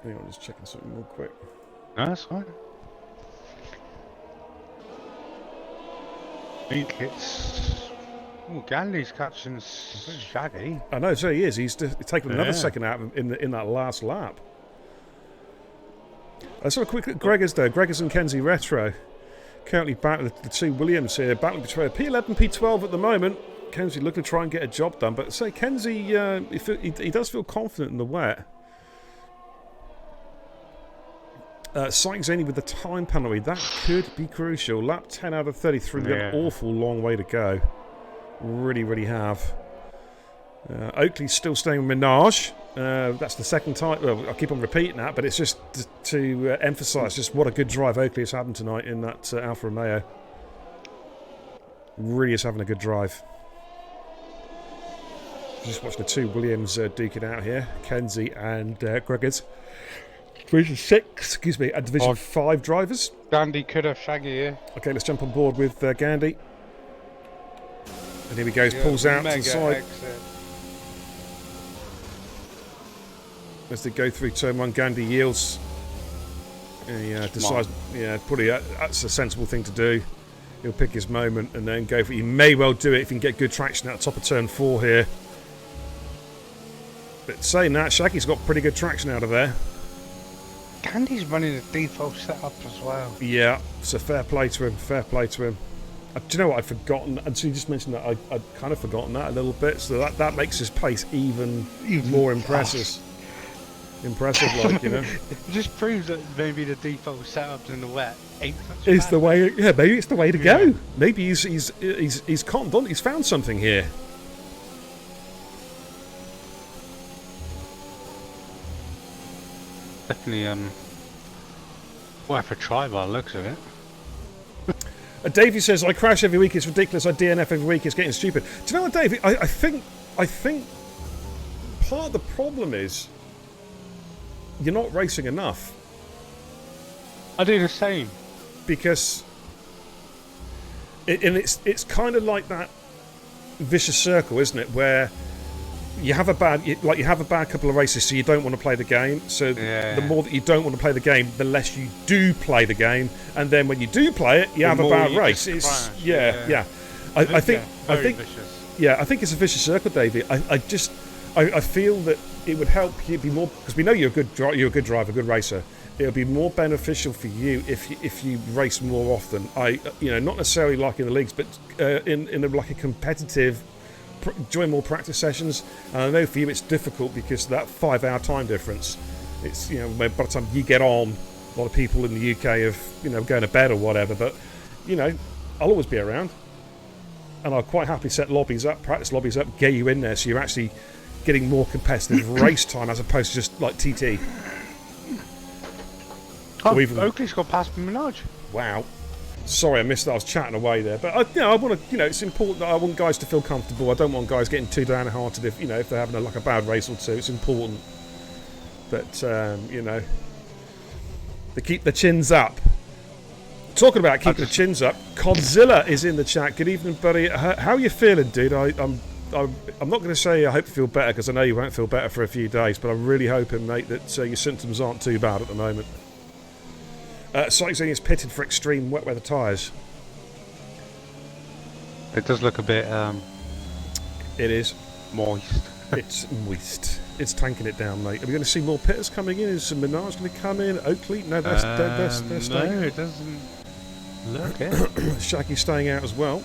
Hang on, just checking something real quick. No, that's fine. I think it's. Oh, Gandhi's catching Shaggy. I know, so he is. He's taken another second out in that last lap. Let's have a quick look at Gregors though. Gregors and Kenzie Retro. Currently battling the two Williams here. Battling between P11, P12 at the moment. Kenzie looking to try and get a job done. But say Kenzie, he does feel confident in the wet. Sykes only with the time penalty. That could be crucial. Lap 10 out of 33. We've got an awful long way to go. Really, really have. Oakley's still staying with Minaj. That's the second time. Well, I keep on repeating that, but it's just to emphasise just what a good drive Oakley has having tonight in that Alfa Romeo. Really is having a good drive. Just watching the two Williams duke it out here. Kenzie and Gregors. Division 6, excuse me, and Division 5 drivers. Gandhi could have Shaggy here. Okay, let's jump on board with Gandhi. And here he goes, pulls out to the side. Exit. As they go through turn 1, Gandhi yields. He decides, probably that's a sensible thing to do. He'll pick his moment and then go for it. He may well do it if he can get good traction at the top of turn 4 here. But saying that, Shaggy's got pretty good traction out of there. Gandhi's running a default setup as well. Yeah, so fair play to him, fair play to him. Do you know what I'd forgotten? Until you just mentioned that, I'd kind of forgotten that a little bit. So that makes his pace even more impressive. Impressive, like, you know. It just proves that maybe the default setup in the wet ain't such It's bad. the way. Yeah, maybe it's the way to go. Maybe he's cottoned on. He's found something here. Definitely worth a try by the looks of it. Davey says, I crash every week, it's ridiculous, I DNF every week, it's getting stupid. Do you know what, Davey? I think part of the problem is you're not racing enough. I do the same. Because it's kind of like that vicious circle, isn't it? Where you have a bad couple of races, so you don't want to play the game. So the more that you don't want to play the game, the less you do play the game, and then when you do play it, you have a bad race. I think vicious. Yeah, I think it's a vicious circle, Davey. I feel that it would help you be more, because we know you're a good driver, a good racer. It would be more beneficial for you if you race more often. Not necessarily like in the leagues, but in like a competitive, join more practice sessions. And I know for you it's difficult because of that 5-hour time difference. It's by the time you get on, a lot of people in the UK have going to bed or whatever. But I'll always be around, and I'll quite happily set lobbies up, practice lobbies up, get you in there, so you're actually getting more competitive race time as opposed to just like TT. Oh, Oakley's got past Minaj. Wow. Sorry, I missed that. I was chatting away there. But I want to, it's important that I want guys to feel comfortable. I don't want guys getting too downhearted if they're having a bad race or two. It's important that they keep the chins up. Talking about keeping the chins up, Godzilla is in the chat. Good evening, buddy. How are you feeling, dude? I'm not going to say I hope you feel better, because I know you won't feel better for a few days, but I'm really hoping, mate, that your symptoms aren't too bad at the moment. Cycling is pitted for extreme wet weather tyres. It does look a bit It is moist. It's moist. It's tanking it down, mate. Are we going to see more pitters coming in? Is some Minaj going to come in? Oakley? No, they're staying. No, it doesn't look it. Shaggy's staying out as well.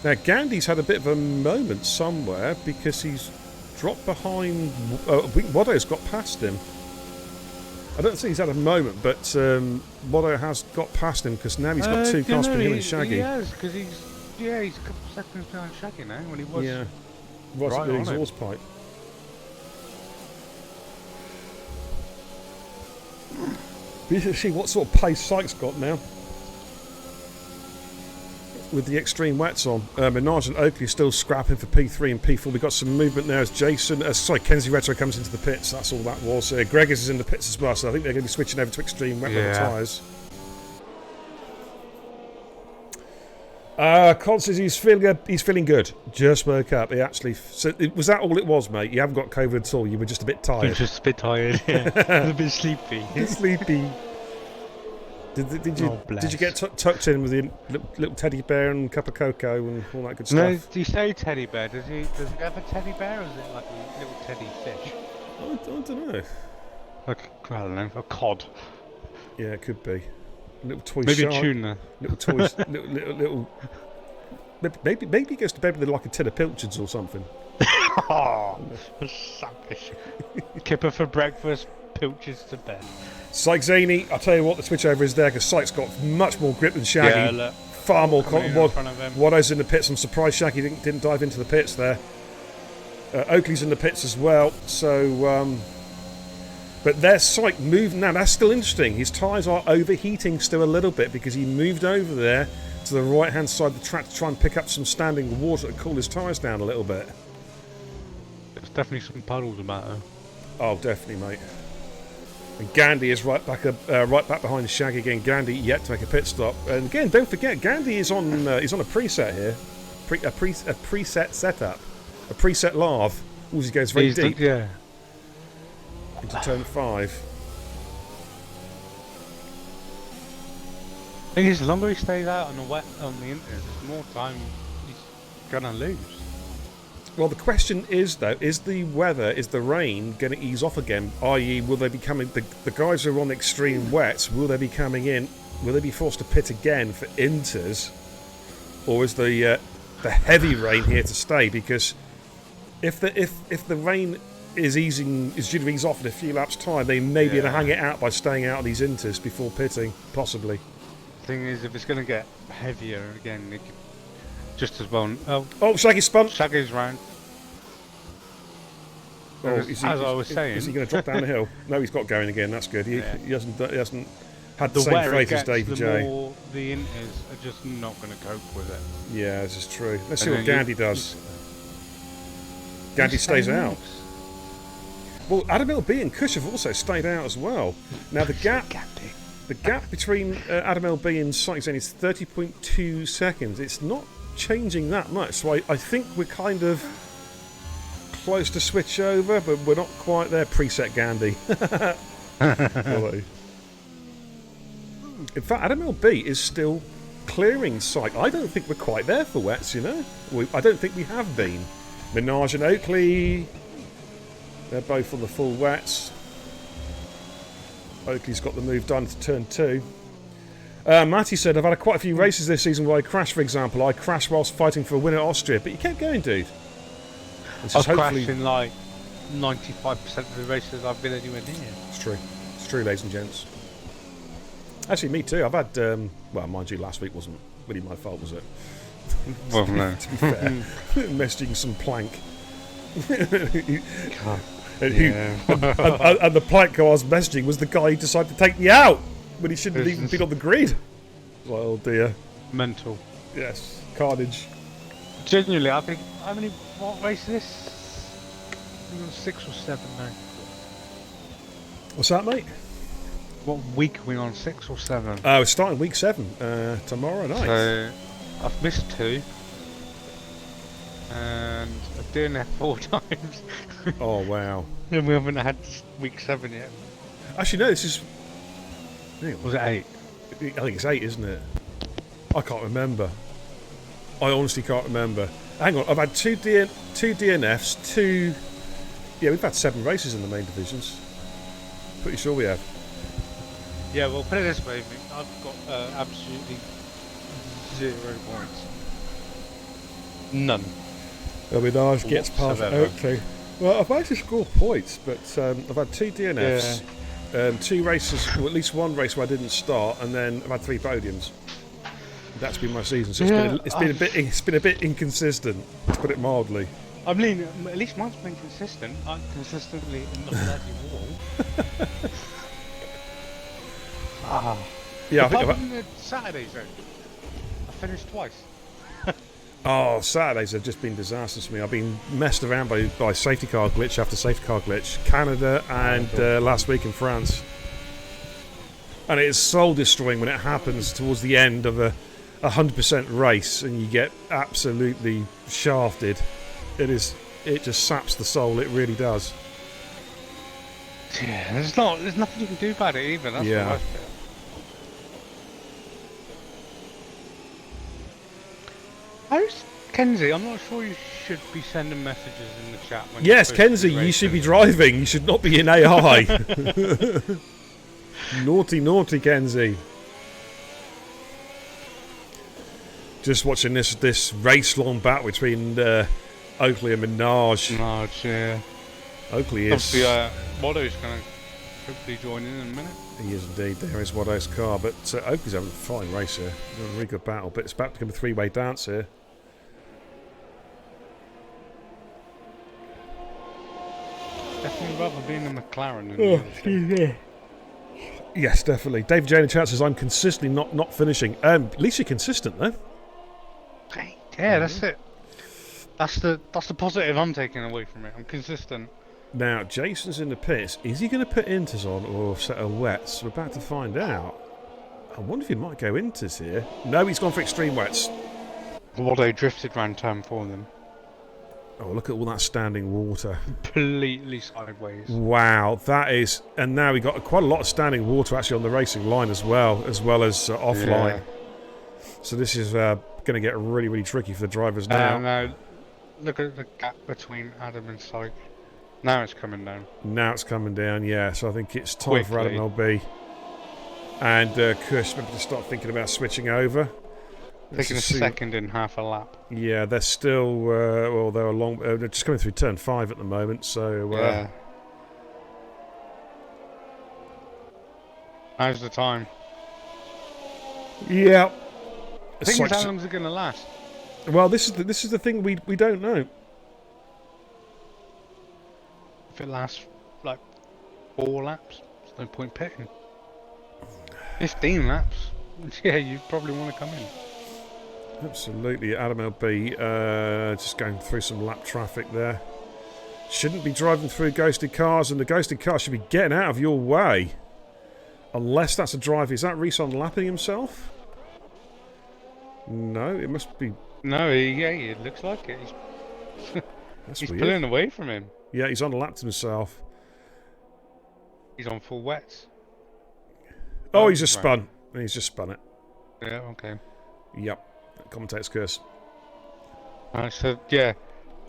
Now, Gandhi's had a bit of a moment somewhere because he's dropped behind. I think Waddo's got past him. I don't think he's had a moment, but Waddo has got past him because now he's got 2 cars between him and Shaggy. He has, because he's a couple of seconds behind Shaggy now when he was. Yeah, right at the exhaust pipe. You can see what sort of pace Sykes got now with the extreme wets on. Minaj and Oakley still scrapping for P3 and P4. We've got some movement there as Kenzie Retro comes into the pits. That's all that was. Gregors is in the pits as well, so I think they're going to be switching over to extreme wet weather tyres. Cod says he's feeling good. Just woke up. Was that all it was, mate? You haven't got COVID at all. You were just a bit tired. Just a bit tired. Yeah, a bit sleepy. Sleepy. Did you get tucked in with your little teddy bear and cup of cocoa and all that good stuff? No, do you say teddy bear? Does he have a teddy bear, or is it like a little teddy fish? I don't know. I don't know, a cod. Yeah, it could be. A little toy maybe shark. A tuna. Little toys. little. Maybe he goes to bed with like a tin of pilchards or something. Oh, savage. Kipper for breakfast, pilchards to bed. Sykes Zaney, I'll tell you what, the switch over is there because Sykes got much more grip than Shaggy. Yeah, look. Far more Waddo's in the pits. I'm surprised Shaggy didn't dive into the pits there. Oakley's in the pits as well. So, but their Sykes moved now. That's still interesting. His tyres are overheating still a little bit because he moved over there to the right hand side of the track to try and pick up some standing water to cool his tyres down a little bit. There's definitely some puddles about her. Oh, definitely, mate. And Gandhi is right back behind Shaggy again. Gandhi yet to make a pit stop. And again, don't forget, Gandhi is on he's on a preset here, a preset setup, a preset larve. Ooh, he goes very deep. Yeah. Into turn 5. I think the longer he stays out on the internet, the more time he's gonna lose. Well, the question is, though, is the rain going to ease off again? I.e., will they be coming, the guys who are on extreme wets, will they be coming in, will they be forced to pit again for inters? Or is the heavy rain here to stay? Because if the rain is due to ease off in a few laps' time, they may be able to hang it out by staying out of these inters before pitting, possibly. The thing is, if it's going to get heavier again, it could just as well. Oh, Shaggy's spun. Shaggy's round. Oh, as I was saying, is he going to drop down the hill? No, he's got going again. That's good. He hasn't had the same wetter phrase it as gets, Davey the J. more the inters are just not going to cope with it. Yeah, this is true. Let's see And what then Gandhi does. Gandhi stays out. Well, Adam LB and Kush have also stayed out as well. Now the gap between Adam LB and Sykes is 30.2 seconds. It's not changing that much, so I think we're kind of close to switch over, but we're not quite there. Preset Gandhi. In fact, Adam LB is still clearing cycle. I don't think we're quite there for wets, you know. I don't think we have been. Minaj and Oakley, they're both on the full wets. Oakley's got the move done to turn 2. Matty said, I've had quite a few races this season where I crashed, for example. I crashed whilst fighting for a win at Austria, but you kept going, dude. I've crashed in like 95% of the races I've been anywhere near. It's true. It's true, ladies and gents. Actually, me too. I've had, well, mind you, last week wasn't really my fault, was it? Well, no. To be fair. Messaging some plank. God. And the plank I was messaging was the guy who decided to take me out when he shouldn't have even been on the grid. Well, oh dear. Mental. Yes. Carnage. Genuinely, I think, what race is this? 6 or 7 now. What's that, mate? What week are we on? 6 or 7? We're starting week 7 tomorrow night. So, I've missed 2. And I've done it 4 times. Oh, wow. And we haven't had week 7 yet. Actually, no, this is... Was it 8? I think it's 8, isn't it? I can't remember. I honestly can't remember. Hang on, I've had 2 DNFs, 2... Yeah, we've had 7 races in the main divisions. Pretty sure we have. Yeah, well, put it this way, I've got absolutely 0 points. None. Minaj gets past Oakley. Well, I've actually scored points, but I've had 2 DNFs, 2 races, well, at least 1 race where I didn't start, and then I've had 3 podiums. That's been my season, so it's been a bit inconsistent, to put it mildly. I mean, at least mine's been consistent. I'm consistently in the bloody wall. Yeah, I think apart from the Saturdays, though, I finished twice. Oh, Saturdays have just been disasters for me. I've been messed around by safety car glitch after safety car glitch. Canada and last week in France. And it is soul destroying when it happens towards the end of a 100% race and you get absolutely shafted. It just saps the soul, it really does. Yeah, there's nothing you can do about it either. That's the worst bit. How's Kenzie? I'm not sure you should be sending messages in the chat. When yes, Kenzie, you should be driving. You should not be in AI. Naughty, naughty, Kenzie. Just watching this race-long battle between Oakley and Minaj. Minaj, yeah. Oakley is... Obviously, Watto's going to hopefully join in a minute. He is indeed. There is Watto's car, but Oakley's having a fine race here. A really good battle, but it's about to become a 3-way dance here. Definitely rather be in a McLaren than the Yes, definitely. David Jane in chat says, I'm consistently not finishing. At least you're consistent, though. Hey, yeah, that's it. That's the positive I'm taking away from it. I'm consistent. Now, Jason's in the pits. Is he going to put Inters on or set a wets? We're about to find out. I wonder if he might go Inters here. No, he's gone for extreme wets. Watto drifted round turn 4 then. Oh, look at all that standing water. Completely sideways. Wow, that is... And now we got quite a lot of standing water actually on the racing line as well as offline. Yeah. So this is going to get really, really tricky for the drivers now. Now, look at the gap between Adam and Syke. Now it's coming down. Now it's coming down, yeah. So I think it's time for Adam LB and Kush maybe to start thinking about switching over. Taking a second in half a lap. Yeah, they're still well. They're along. They're just coming through turn 5 at the moment. So yeah. How's the time? Yeah. I think how long is it going to last? Well, this is the thing we don't know. If it lasts like 4 laps, there's no point pitting. 15 laps. Yeah, you probably want to come in. Absolutely, Adam LB just going through some lap traffic there. Shouldn't be driving through ghosted cars, and the ghosted car should be getting out of your way. Unless that's a driver. Is that Reson lapping himself? No, it must be... No, yeah, it looks like it. He's pulling away from him. Yeah, he's unlapped himself. He's on full wets. Oh, he's just spun. He's just spun it. Yeah, okay. Yep. Commentator's curse. So yeah,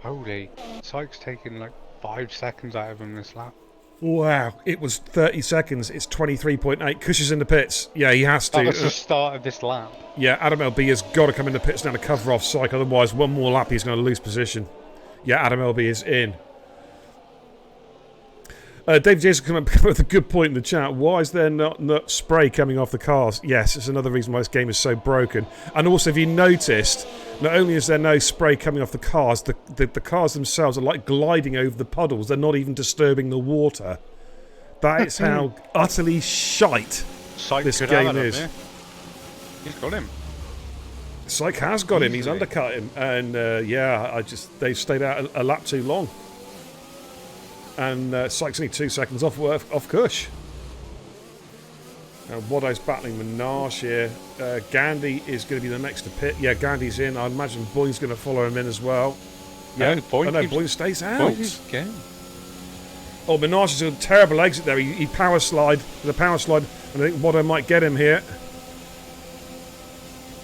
holy, Sykes taking like 5 seconds out of him this lap. Wow, it was 30 seconds. It's 23.8. Kush is in the pits. Yeah, he has to. That was the start of this lap. Yeah, Adam LB has got to come in the pits now to cover off Syke. Otherwise, one more lap, he's going to lose position. Yeah, Adam LB is in. David Jason come up with a good point in the chat. Why is there not spray coming off the cars? Yes, it's another reason why this game is so broken. And also, if you noticed, not only is there no spray coming off the cars, the cars themselves are like gliding over the puddles. They're not even disturbing the water. That is how utterly shite Syke this game is. He's got him. Syke has got him. He's undercut him. And they've stayed out a lap too long. And Syke's only 2 seconds off Kush. Now Waddo's battling Minaj here. Gandhi is going to be the next to pit. Yeah, Gandhi's in. I imagine Boyne's going to follow him in as well. Yeah, Boyne stays out. Oh, Minaj is a terrible exit there. He power slide with a power slide. And I think Waddo might get him here.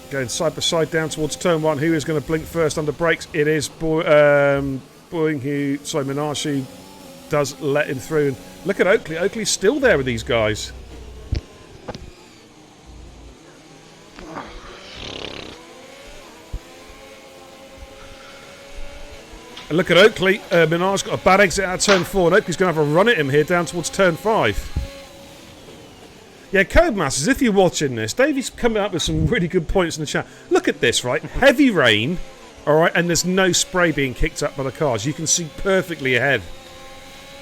Going side by side down towards turn 1. Who is going to blink first under brakes? It is Minaj who does let him through. And look at Oakley. Oakley's still there with these guys. And look at Oakley. Minaj got a bad exit out of turn 4. And Oakley's going to have a run at him here down towards turn 5. Yeah, Codemasters, if you're watching this, Davey's coming up with some really good points in the chat. Look at this, right? Heavy rain, alright, and there's no spray being kicked up by the cars. You can see perfectly ahead.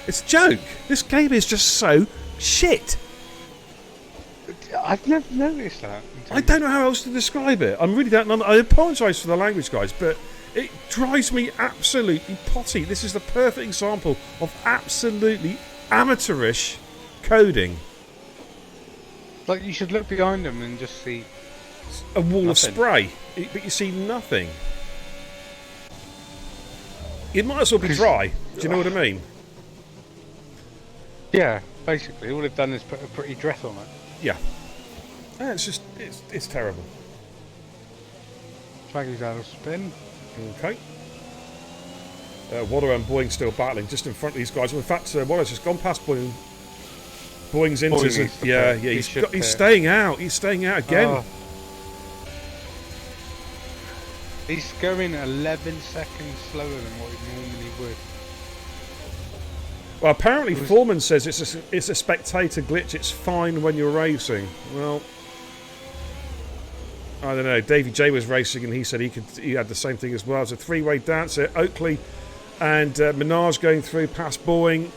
It's a joke. This game is just so shit. I've never noticed that. I don't know how else to describe it. I really don't know. I apologise for the language, guys, but it drives me absolutely potty. This is the perfect example of absolutely amateurish coding. Like, you should look behind them and just see a wall of spray, but you see nothing. It might as well be dry. Do you know what I mean? Yeah, basically, all they've done is put a pretty dress on it. Yeah. It's terrible. Draggy's out of spin. Okay. Waddo and Boeing still battling just in front of these guys. Well, in fact, Waddo's just gone past Boeing. Boeing's into he's staying out. He's staying out again. Oh. He's going 11 seconds slower than what he normally would. Well, apparently Foreman says it's a spectator glitch. It's fine when you're racing. Well, I don't know. Davey J was racing and he said he had the same thing as well. It's a three-way dance here. Oakley and Minaj going through past Boeing.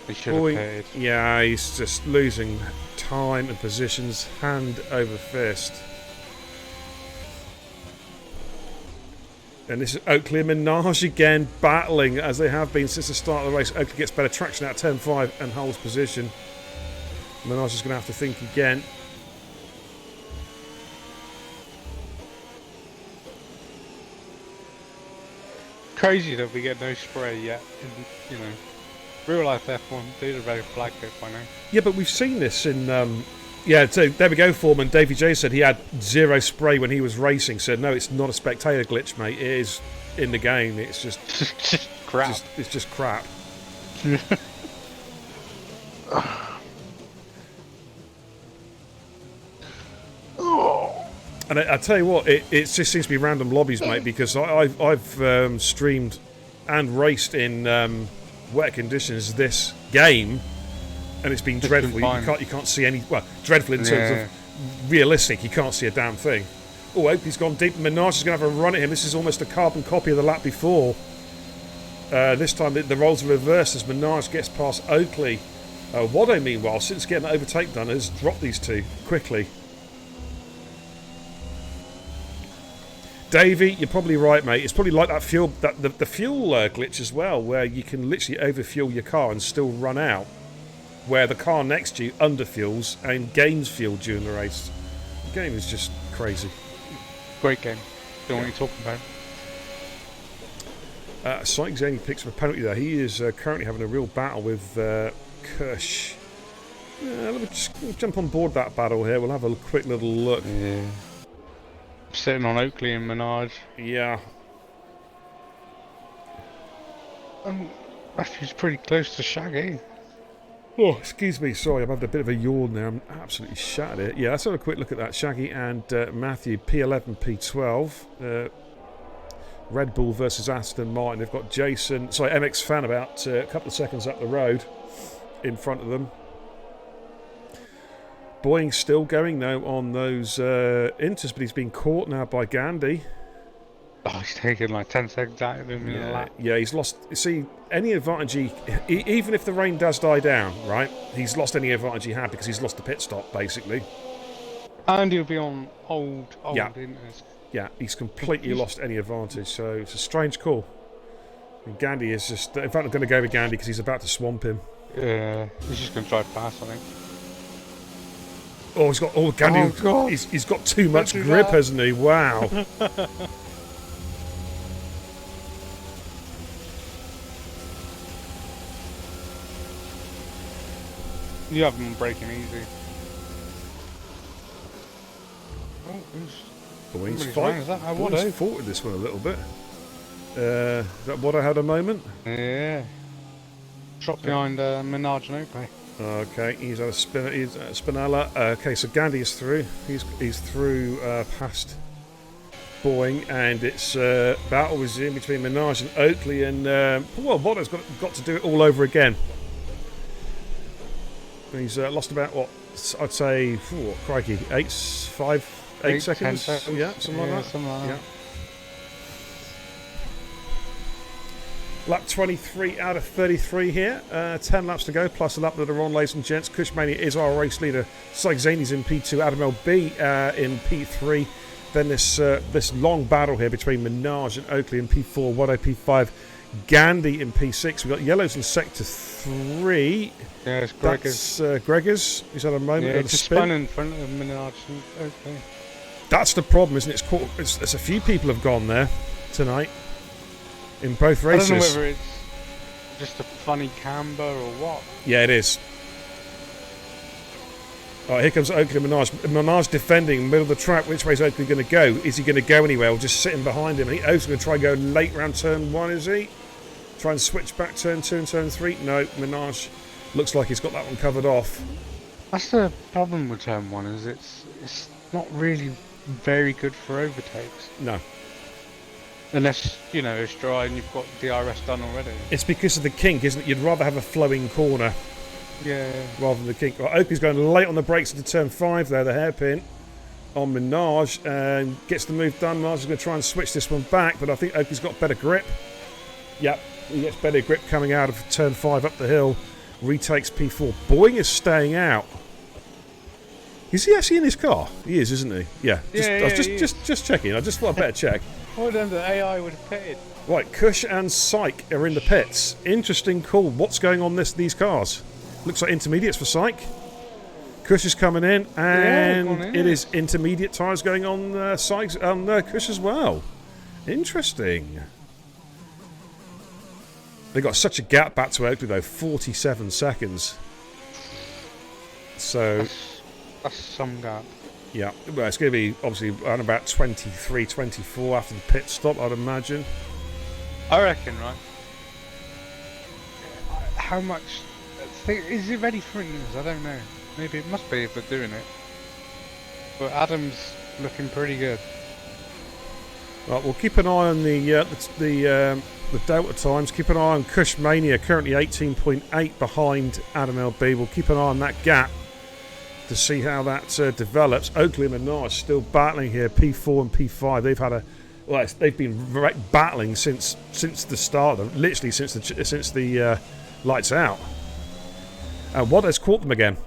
He should have paid. Yeah, he's just losing time and positions hand over fist. And this is Oakley and Minaj again battling as they have been since the start of the race. Oakley gets better traction out of turn 5 and holds position. Minaj is going to have to think again. Crazy that we get no spray yet. You know, real life F1, they'd have already flagged it by now. Yeah, but we've seen this in. Yeah, so there we go, Foreman. Davey J said he had 0 spray when he was racing. Said, no, it's not a spectator glitch, mate. It is in the game. It's just crap. It's just crap. And I tell you what, it just seems to be random lobbies, mate, because I've streamed and raced in wet conditions this game. And it's been dreadful. You can't see any. Well, dreadful in terms of realistic. You can't see a damn thing. Oh, Oakley's gone deep. Minaj is going to have a run at him. This is almost a carbon copy of the lap before. This time the roles are reversed as Minaj gets past Oakley. Waddo, meanwhile, since getting that overtake done, has dropped these two quickly. Davey, you're probably right, mate. It's probably like that fuel, the fuel glitch as well, where you can literally overfuel your car and still run out. Where the car next to you underfuels and gains fuel during the race. The game is just crazy. Great game. Don't know what you're talking about. Sykes only picks up a penalty there. He is currently having a real battle with Kush. Let me just jump on board that battle here. We'll have a quick little look. Yeah. Sitting on Oakley and Minaj. Yeah. Matthew's pretty close to Shaggy. Oh, excuse me. Sorry, I'm having a bit of a yawn there. I'm absolutely shattered here. Yeah, let's have a quick look at that. Shaggy and Matthew, P11, P12. Red Bull versus Aston Martin. They've got MX Fan about a couple of seconds up the road in front of them. Boying's still going though on those inters, but he's been caught now by Gandhi. Oh, he's taken like 10 seconds out of him in a lap. Yeah, he's lost. See, any advantage even if the rain does die down, right? He's lost any advantage he had because he's lost the pit stop, basically. And he'll be on old inters. Yeah, he's completely lost any advantage, so it's a strange call. And Gandhi is just... In fact, I'm going to go with Gandhi because he's about to swamp him. Yeah, he's just going to drive past, I think. Oh, he's got... Oh, Gandhi... Oh, God. He's got too much grip, hasn't he? Wow. You have him braking easy. Oh, Boying's Boying's fought with this one a little bit. Is that what I had a moment? Yeah. Drop behind Minaj and Oakley. Okay, he's had a Spinella. Okay, so Gandhi is through. He's through past Boying, and it's battle is in between Minaj and Oakley, and Bono's got to do it all over again. He's lost about what I'd say, crikey, 8 seconds. 10 seconds. Yeah, something like that. Yeah. Lap 23 out of 33 here. 10 laps to go, plus a lap that are on, ladies and gents. Kushmania is our race leader. Zani's in P2, Adam LB in P3. Then this long battle here between Minaj and Oakley in P4, Wado P5, Gandhi in P6. We've got yellows in sector 3. Yeah, it's Gregors. That's Gregors. He's had a moment of the spin. Spun in front of Minaj and Oakley. That's the problem, isn't it? It's a few people have gone there tonight in both races. I don't know whether it's just a funny camber or what. Yeah, it is. All right, here comes Oakley and Minaj. Minaj defending middle of the track. Which way is Oakley going to go? Is he going to go anywhere or just sitting behind him? And Oakley's going to try and go late round turn 1, is he? Try and switch back turn 2 and turn 3? No, Minaj looks like he's got that one covered off. That's the problem with turn 1, is it's not really very good for overtakes. No. Unless, it's dry and you've got DRS done already. It's because of the kink, isn't it? You'd rather have a flowing corner. Yeah. Rather than the kink. Well, Oakley's going late on the brakes into turn 5 there, the hairpin on Minaj, and gets the move done. Minaj is going to try and switch this one back, but I think Oakley's got better grip. Yep, he gets better grip coming out of turn 5 up the hill. Retakes P4. Boying is staying out. Is he actually in his car? He is, isn't he? Yeah. I was just checking. I just thought I'd better check. Well done, the AI would have pitted. Right, Kush and Syke are in the pits. Interesting call. What's going on these cars? Looks like intermediates for Syke. Kush is coming in, and it is intermediate tyres going on Syke's Kush as well. Interesting. They got such a gap back to Oakley though, 47 seconds. So that's some gap. Yeah, well, it's going to be obviously around about 23, 24 after the pit stop, I'd imagine. I reckon, right? How much? Is it ready for innings? I don't know. Maybe it must be if they're doing it. But Adam's looking pretty good. Right, we'll keep an eye on the Delta times. Keep an eye on Kush Mania, currently 18.8 behind Adam LB. We'll keep an eye on that gap to see how that develops. Oakley and Minaj still battling here, P4 and P5. They've been battling since the start, literally since the lights out. And what has caught them again?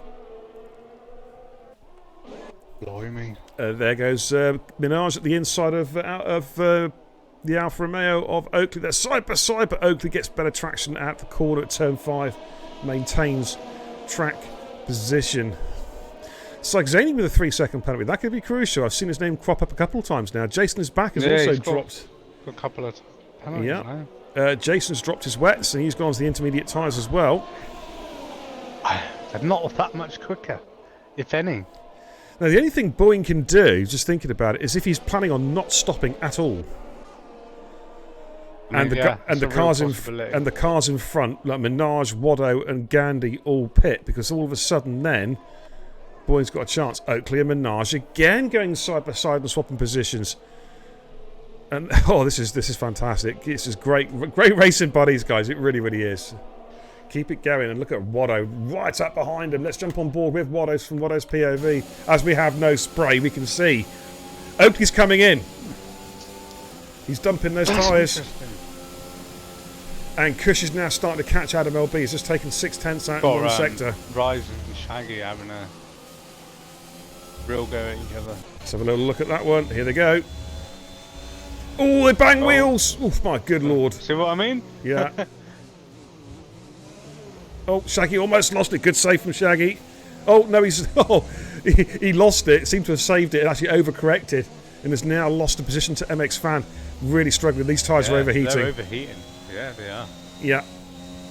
Blimey. There goes Minaj at the inside of the Alfa Romeo of Oakley. They're side by side, but Oakley gets better traction at the corner at turn 5, maintains track position. Zani with a 3-second penalty. That could be crucial. I've seen his name crop up a couple of times now. Jason is back has also dropped. A couple of penalties now. Jason's dropped his wets and he's gone to the intermediate tyres as well. They're not that much quicker, if any. Now, the only thing Boeing can do, just thinking about it, is if he's planning on not stopping at all. And the cars in front, like Minaj, Waddo, and Gandhi, all pit, because all of a sudden then Boeing's got a chance. Oakley and Minaj again going side by side and swapping positions. And this is fantastic. This is great racing buddies, guys. It really, really is. Keep it going, and look at Waddo right up behind him. Let's jump on board with Waddo's from Waddo's POV. As we have no spray, we can see Oakley's coming in. He's dumping those tyres. And Cush is now starting to catch Adam LB. He's just taken 6/10 out in one sector. Rise and Shaggy having a real go at each other. Let's have a little look at that one. Here they go. Oh, they bang wheels! Oh, my good lord. See what I mean? Yeah. Oh, Shaggy almost lost it. Good save from Shaggy. Oh, no, he lost it. Seemed to have saved it and actually overcorrected. And has now lost a position to MX Fan. Really struggling. These tyres are overheating. They're overheating. Yeah, they are. Yeah.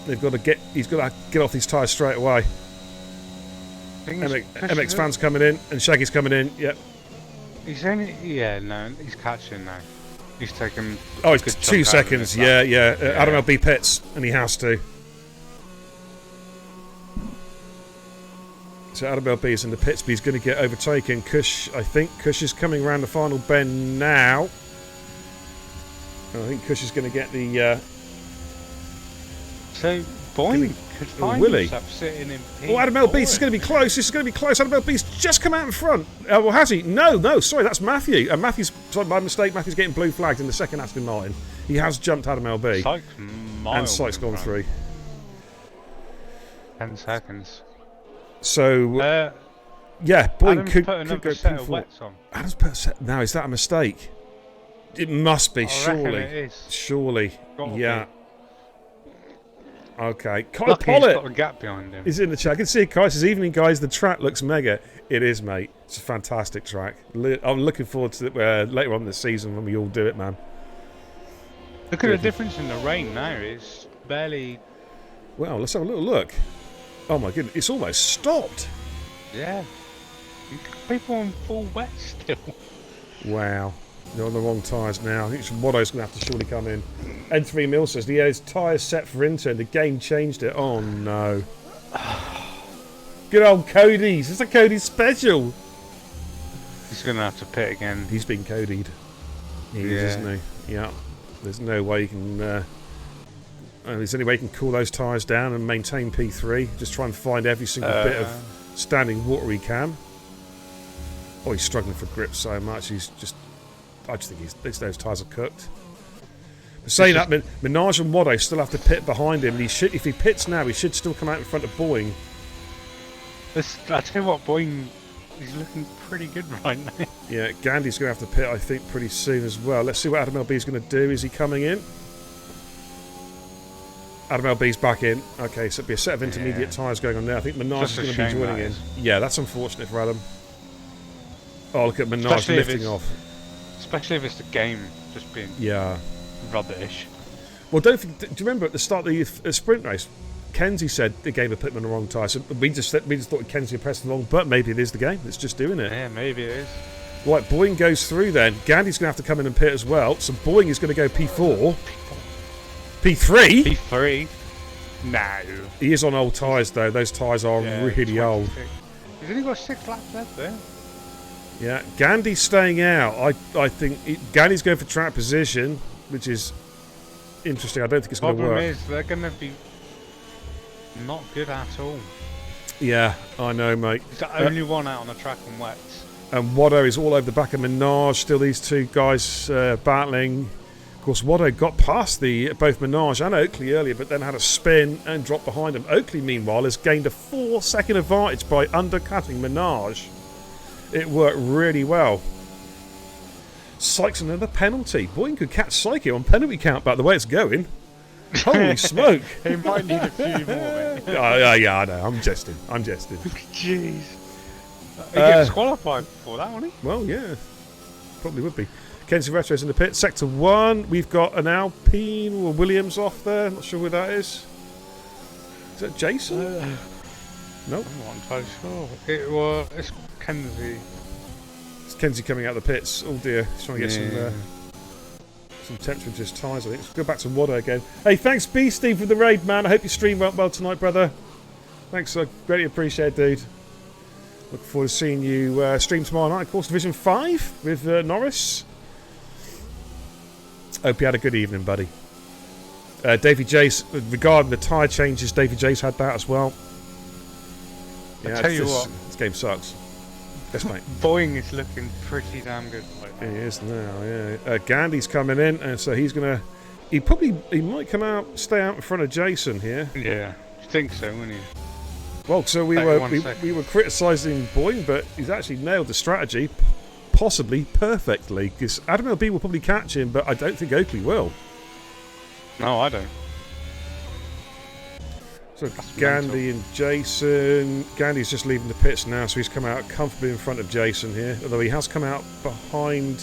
He's got to get off these tyres straight away. MX Fan's coming in and Shaggy's coming in. Yep. He's catching now. He's taken. Oh, it's 2 seconds. Yeah. Adam LB pits, and he has to. So Adam LB is in the pits, but he's going to get overtaken. I think Cush is coming around the final bend now. I think Cush is going to get the. So Boeing could find himself sitting in P4. Oh, Adam LB, this is going to be close. Adam LB's just come out in front. Well, has he? No, sorry, that's Matthew. Sorry, by mistake, Matthew's getting blue flagged in the second Aston Martin. He has jumped Adam LB. And Sykes gone through. 10 seconds. So, Boeing could go P4. On. Adam's put a set. Now, is that a mistake? It must be, surely. It is. Surely. Yeah. Be. Okay, Kyle Pollitt. He's got a gap behind him. He's in the chat. I can see it, guys. This evening, guys. The track looks mega. It is, mate. It's a fantastic track. I'm looking forward to it later on this season when we all do it, man. Look at the difference in the rain now. It's barely. Well, let's have a little look. Oh my goodness, it's almost stopped. Yeah. People on full wet still. Wow. They're on the wrong tyres now. I think Waddo's going to have to surely come in. N3 Mill says the tyres set for Inter and the game changed it. Oh no. Good old Cody's. It's a Cody special. He's going to have to pit again. He's been Cody'd. He is, isn't he? Yeah. There's no way you can... there's any way you can cool those tyres down and maintain P3. Just try and find every single bit of standing water he can. Oh, he's struggling for grip so much. I just think those tyres are cooked. But saying that, Minaj and Waddo still have to pit behind him. If he pits now, he should still come out in front of Boeing. I tell you what, Boeing is looking pretty good right now. Yeah, Gandhi's going to have to pit, I think, pretty soon as well. Let's see what Adam LB is going to do. Is he coming in? Adam LB's back in. Okay, so it'll be a set of intermediate tyres going on there. I think Minaj is going to be joining in. Yeah, that's unfortunate for Adam. Oh, look at Minaj lifting off. Especially if it's the game just being rubbish. Well, do you remember at the start of the sprint race, Kenzie said the game had put him on the wrong tyre. So we just thought Kenzie had pressed the wrong, but maybe it is the game. It's just doing it. Yeah, maybe it is. Right, Boeing goes through then. Gandhi's going to have to come in and pit as well. So Boeing is going to go P4. P3? P3? No. He is on old tyres though. Those tyres are really old. He's only got 6 laps left there. Yeah, Gandhi's staying out. I think Gandhi's going for track position, which is interesting. I don't think it's going to work. Problem is, they're going to be not good at all. Yeah, I know, mate. He's the only one out on the track on wets. And Waddo is all over the back of Minaj. Still these two guys battling. Of course, Waddo got past both Minaj and Oakley earlier, but then had a spin and dropped behind him. Oakley, meanwhile, has gained a 4-second advantage by undercutting Minaj. It worked really well. Sykes another penalty. Boeing could catch Psyche on penalty count back the way it's going. Holy smoke. He might need a few more, mate. Yeah, I know. I'm jesting. Jeez. He gets qualified for that, won't he? Well, yeah. Probably would be. Kenzie Retro's in the pit. Sector 1. We've got an Alpine or Williams off there. Not sure who that is. Is that Jason? Nope. I'm not entirely sure. It's Kenzie. It's Kenzie coming out of the pits. Oh dear, he's trying to get Yeah. some temperature into his tyres, I think. Let's go back to Wado again. Hey, thanks B Steve for the raid, man. I hope your stream went well tonight, brother. Thanks, greatly appreciate, dude. Looking forward to seeing you stream tomorrow night, of course, Division 5 with Norris. Hope you had a good evening, buddy. Davey Jace, regarding the tyre changes, Davey Jace had that as well. Yeah, I tell you what, this game sucks. Yes, mate. Boeing is looking pretty damn good right now. He is now, yeah. Gandhi's coming in, and so he's gonna. He might come out, stay out in front of Jason here. Yeah, you think so, wouldn't you? Well, so we were criticising Boeing, but he's actually nailed the strategy, possibly perfectly. Because Adam LB will probably catch him, but I don't think Oakley will. No, I don't. So Gandhi and Jason. Gandhi's just leaving the pits now, so he's come out comfortably in front of Jason here. Although he has come out behind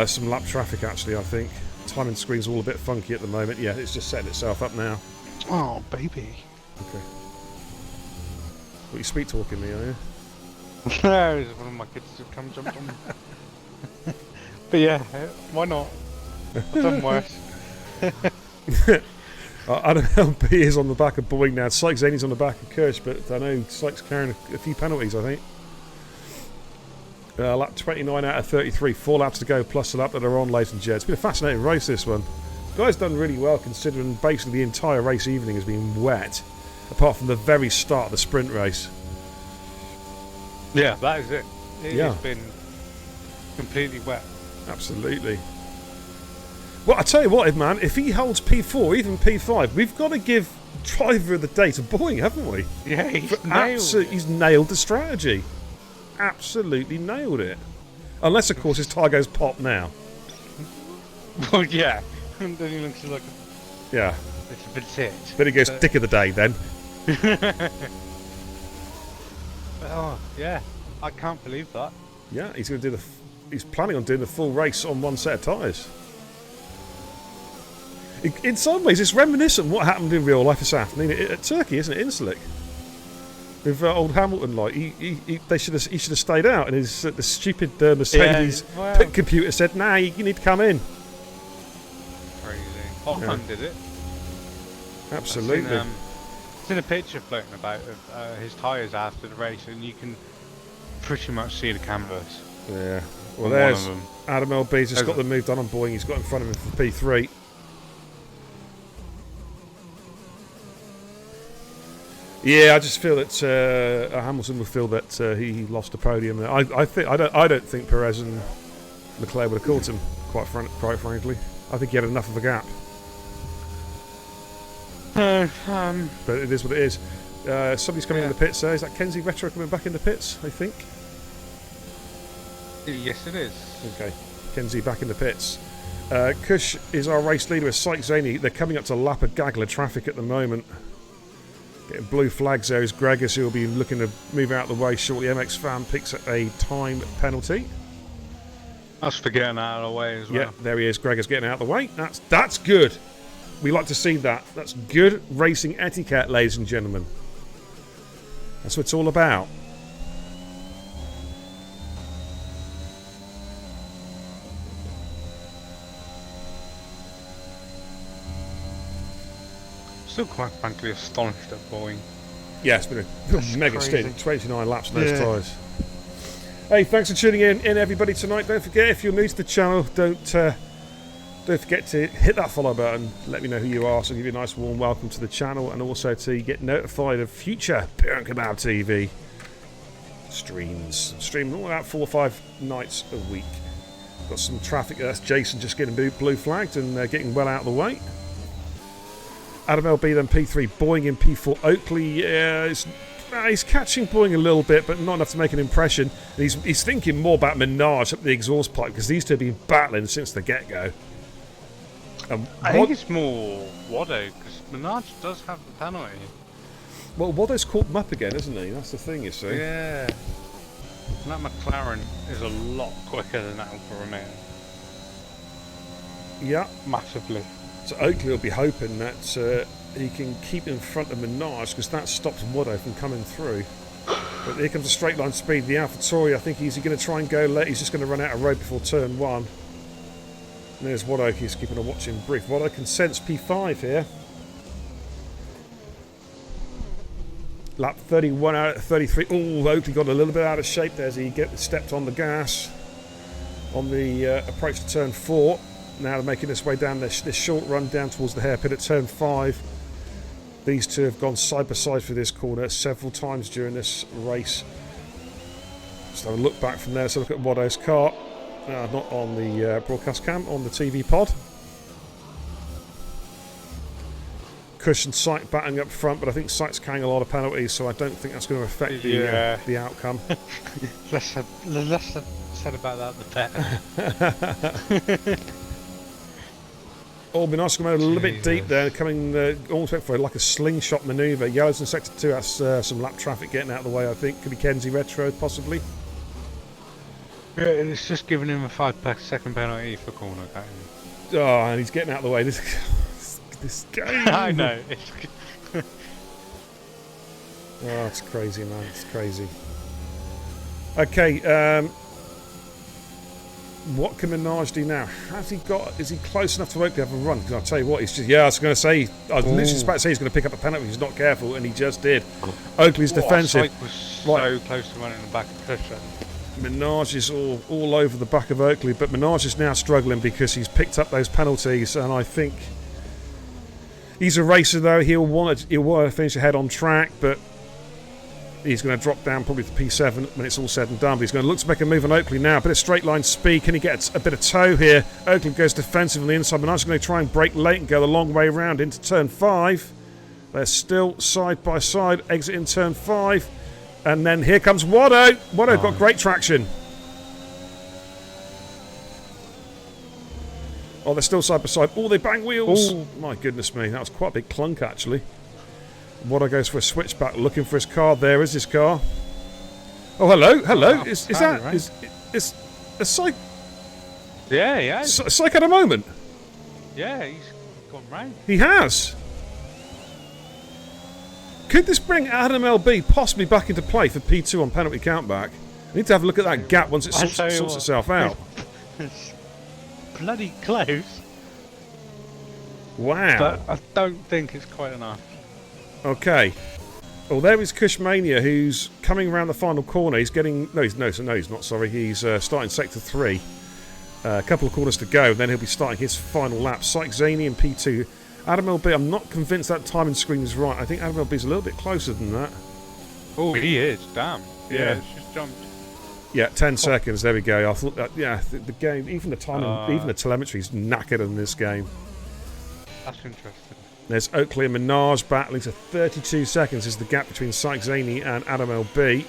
some lap traffic, actually, I think. Timing screen's all a bit funky at the moment. Yeah, it's just setting itself up now. Oh, baby. Okay. What, you sweet talking me, are you? No, it's one of my kids to come jump on me. But yeah, why not? I've done worse. Adam LB is on the back of Boeing now. Sykes Zaney's on the back of Kirsch, but I know Sykes carrying a few penalties, I think. Lap 29 out of 33, 4 laps to go, plus the lap that are on, ladies and gents. It's been a fascinating race, this one. The guy's done really well, considering basically the entire race evening has been wet, apart from the very start of the sprint race. Yeah, that is it. It Yeah. has been completely wet. Absolutely. Well, I tell you what, man, if he holds P4, even P5, we've got to give driver of the day to Boeing, haven't we? Yeah, he's nailed the strategy. Absolutely nailed it. Unless, of course, his tyre goes pop now. Well, yeah. And then he looks like Yeah. it's a bit tit. Then he goes dick of the day, then. Oh, yeah. I can't believe that. Yeah, he's going to do he's planning on doing the full race on one set of tyres. In some ways, it's reminiscent of what happened in real life this afternoon at Turkey, isn't it? Insulik. With old Hamilton, like he should have stayed out, and his the stupid Mercedes pit computer said, "Nah, you need to come in." Crazy. Hoffman did it. Absolutely. I've seen a picture floating about of his tyres after the race, and you can pretty much see the canvas. Yeah. Well, there's Adam LB's just got the move done on Boeing. He's got in front of him for P3. Yeah, I just feel that Hamilton will feel that he lost the podium there. I don't think Perez and Leclerc would have caught him. Quite frankly, I think he had enough of a gap. But it is what it is. Somebody's coming in the pits there. Is that Kenzie Retro coming back in the pits? I think. Yes, it is. Okay, Kenzie back in the pits. Kush is our race leader with Sykes Zaney. They're coming up to lap a gaggle of traffic at the moment. Getting blue flags there is Gregis, who will be looking to move out of the way shortly. MX Fan picks a time penalty. That's for getting out of the way as well. Yeah, there he is. Gregis getting out of the way. That's good. We like to see that. That's good racing etiquette, ladies and gentlemen. That's what it's all about. Still quite frankly astonished at Boeing. Yeah, it's been a mega stint. 29 laps on those tyres. Hey, thanks for tuning in everybody tonight. Don't forget, if you're new to the channel, don't forget to hit that follow button. Let me know who you are, so I'll give you a nice warm welcome to the channel, and also to get notified of future Beer and Kebab TV streams. Streaming all about 4 or 5 nights a week. Got some traffic. That's Jason just getting blue flagged and getting well out of the way. Adam LB then P3, Boeing in P4. Oakley he's catching Boeing a little bit, but not enough to make an impression. He's thinking more about Minaj up the exhaust pipe, because these two have been battling since the get-go. I think it's more Wado, because Minaj does have the penalty. Well, Wado's caught him up again, isn't he? That's the thing, you see. Yeah. And that McLaren is a lot quicker than that Alfa Romeo. Yeah. Massively. So Oakley will be hoping that he can keep in front of Minaj because that stops Wado from coming through. But here comes a straight line speed. The AlphaTauri, I think he's going to try and go late. He's just going to run out of road before turn 1. And there's Wado. He's keeping a watching brief. Wado can sense P5 here. Lap 31 out of 33. Oh, Oakley got a little bit out of shape there as he stepped on the gas on the approach to turn 4. Now they're making this way down this short run down towards the hairpin at turn 5. These two have gone side by side through this corner several times during this race. So have a look back from there. So look at Wado's car. Not on the broadcast cam, on the TV pod. Cush and Syke batting up front, but I think Syke's carrying a lot of penalties, so I don't think that's going to affect the outcome. less said about that, the better. Oh, Minaj coming a little bit deep there, coming almost went for like a slingshot manoeuvre. Yellows in sector 2, that's some lap traffic getting out of the way, I think. Could be Kenzie Retro, possibly. Yeah, it's just giving him a 5-second penalty for corner cutting. Oh, and he's getting out of the way. This game. I know. Oh, it's crazy, man. It's crazy. Okay, what can Minaj do now? Has he got? Is he close enough to Oakley to have a run? Because I'll tell you what, he's just. Yeah, I was going to say. I was literally about to say he's going to pick up a penalty. He's not careful, and he just did. Oakley's defensive. Syke was so close to running the back of Cush. Minaj is all over the back of Oakley, but Minaj is now struggling because he's picked up those penalties, and I think he's a racer though. He'll want to finish ahead on track, but he's going to drop down probably to P7 when it's all said and done. But he's going to look to make a move on Oakley now. A bit of straight line speed. Can he get a bit of toe here? Oakley goes defensive on the inside. Minaj is going to try and break late and go the long way round into turn 5. They're still side by side, exiting turn 5. And then here comes Wado. Wado got great traction. Oh, they're still side by side. Oh, they bang wheels. Ooh. My goodness me. That was quite a big clunk, actually. Wado goes for a switchback, looking for his car. There is his car. Oh, hello. Hello. Is that... Right? Is a Syke... Yeah. Syke had a moment. Yeah, he's gone round. He has. Could this bring Adam LB possibly back into play for P2 on penalty countback? I need to have a look at that gap once it sorts itself out. It's bloody close. Wow. But I don't think it's quite enough. Okay. Well, there is Cushmania, who's coming around the final corner. He's getting... No, he's not, sorry. He's starting sector 3. A couple of corners to go, then he'll be starting his final lap. Syke Zaney in P2. Adam LB, I'm not convinced that timing screen is right. I think Adam LB is a little bit closer than that. Oh, he is. Damn. Yeah. It's just jumped. Yeah, 10 seconds. There we go. I thought that, the game, even the timing, even the telemetry is knackered in this game. That's interesting. There's Oakley and Minaj battling, so 32 seconds is the gap between Syke Zaney and Adam LB.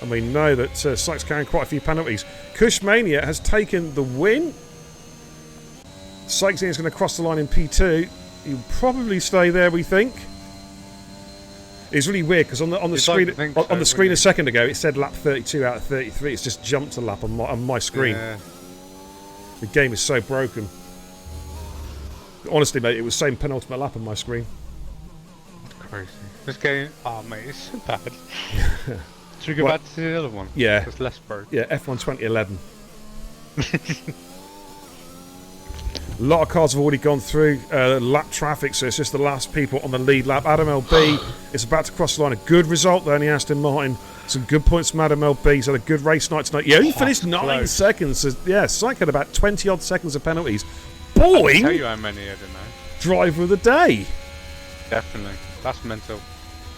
And we know that Syke's carrying quite a few penalties. Cushmania has taken the win. Syke Zaney is going to cross the line in P2. He'll probably stay there, we think. It's really weird because on the screen on the screen a second ago it said lap 32 out of 33. It's just jumped a lap on my screen. Yeah. The game is so broken. Honestly, mate, it was the same penultimate lap on my screen. Crazy. This game, oh mate, it's so bad. Should we go back to the other one? Yeah. It's less broke. Yeah, F1 2011. A lot of cars have already gone through lap traffic, so it's just the last people on the lead lap. Adam LB is about to cross the line. A good result there in the Aston Martin. Some good points from Adam LB. He's had a good race night tonight. Yeah, he finished 9 seconds. So, yeah, Syke had about 20-odd seconds of penalties. Boing! I'll tell you how many, I don't know. Driver of the day. Definitely. That's mental.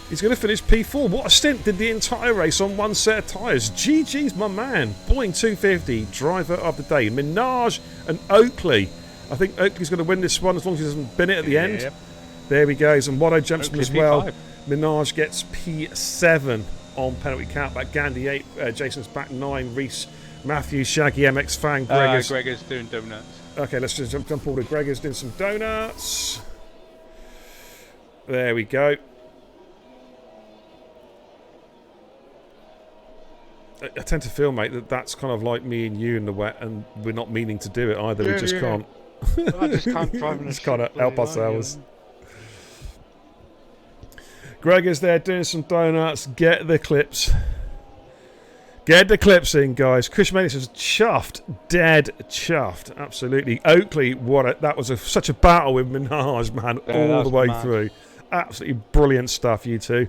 He's going to finish P4. What a stint. Did the entire race on one set of tyres. GG's my man. Boing 250. Driver of the day. Minaj and Oakley. I think Oakley's going to win this one as long as he doesn't bin it at the end. Yep. There he goes. And Wado jumps him as well. P5. Minaj gets P7 on penalty countback. Gandhi 8. Jason's back 9. Reese, Matthew, Shaggy, MX Fang, Gregor's doing donuts. Okay, let's just jump over to Gregor's doing some donuts. There we go. I tend to feel, mate, that that's kind of like me and you in the wet, and we're not meaning to do it either. We just can't. I just can't drive in a just can't help ourselves. Greg is there doing some donuts. Get the clips. Get the clips in, guys. Chris Manis is chuffed. Dead chuffed. Absolutely. Oakley, that was such a battle with Minaj, man, all the way through. Absolutely brilliant stuff, you two.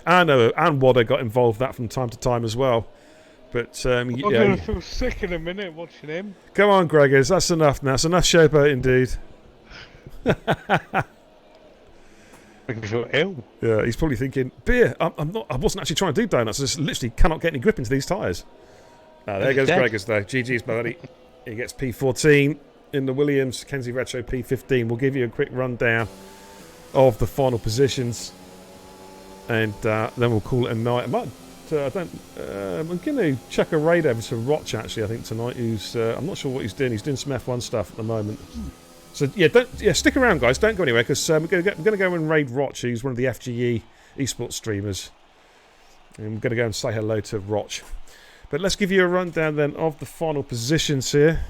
And Wadder got involved that from time to time as well. But I'm going to feel sick in a minute watching him. Come on, Gregors. That's enough now. That's enough showboat indeed. I can feel ill. Yeah, he's probably thinking, beer. I wasn't actually trying to do donuts. I just literally cannot get any grip into these tyres. There goes Gregors though. GG's, buddy. He gets P14 in the Williams. Kenzie Retro P15. We'll give you a quick rundown of the final positions, and then we'll call it a night. I'm going to chuck a raid over to Roch actually. I think tonight. I'm not sure what he's doing. He's doing some F1 stuff at the moment. So yeah, stick around, guys. Don't go anywhere because we're going to go and raid Roch, who's one of the FGE esports streamers, and we're going to go and say hello to Roch. But let's give you a rundown then of the final positions here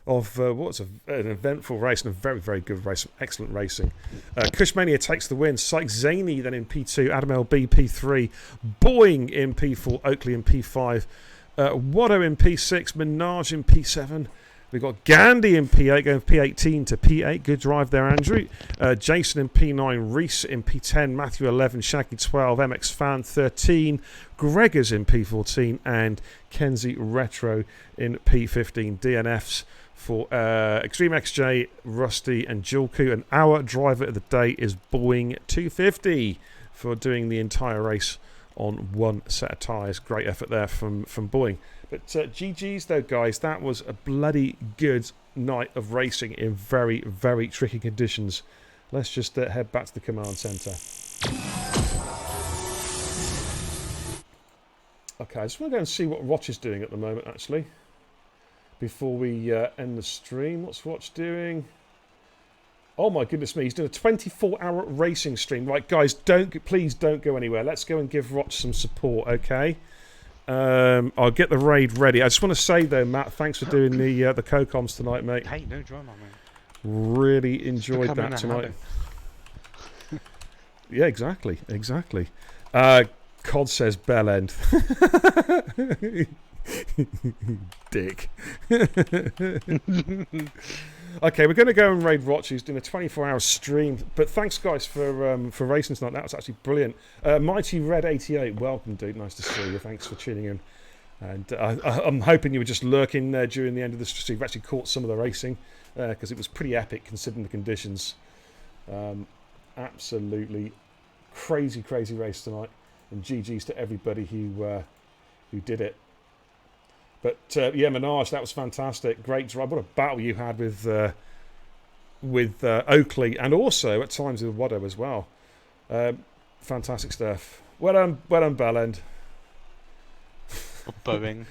of what's an eventful race and a very, very good race, excellent racing. Kushmania takes the win. Sykes Zaney then in P2, Adam LB P3, Boeing in P4, Oakley in P5, Watto in P6, Minaj in P7. We've got Gandhi in P8, going P18 to P8. Good drive there, Andrew. Jason in P9, Reese in P10, Matthew 11, Shaggy 12, MX Fan 13, Gregors in P14, and Kenzie Retro in P15. DNFs for Extreme XJ, Rusty, and Julku. And our driver of the day is Boeing 250 for doing the entire race on one set of tyres. Great effort there from Boeing. But GG's though, guys, that was a bloody good night of racing in very, very tricky conditions. Let's just head back to the command centre. Okay, I just want to go and see what Roch is doing at the moment, actually. Before we end the stream. What's Roch doing? Oh my goodness me, he's doing a 24-hour racing stream. Right, guys, please don't go anywhere. Let's go and give Roch some support, okay? I'll get the raid ready. I just want to say though, Matt, thanks for doing the co-coms tonight, mate. Hey, no drama, mate. Really enjoyed that tonight. Yeah, exactly. Cod says bell end. Dick. Okay, we're going to go and raid Roch. He's doing a 24-hour stream. But thanks, guys, for racing tonight. That was actually brilliant. Mighty Red 88, welcome, dude. Nice to see you. Thanks for tuning in. And I'm hoping you were just lurking during the end of the stream. You've actually caught some of the racing because it was pretty epic considering the conditions. Absolutely crazy race tonight. And GG's to everybody who did it. But yeah, Minaj, that was fantastic. Great drive. What a battle you had with Oakley, and also at times with Waddo as well. Fantastic stuff. Well done, Bellend. Boeing.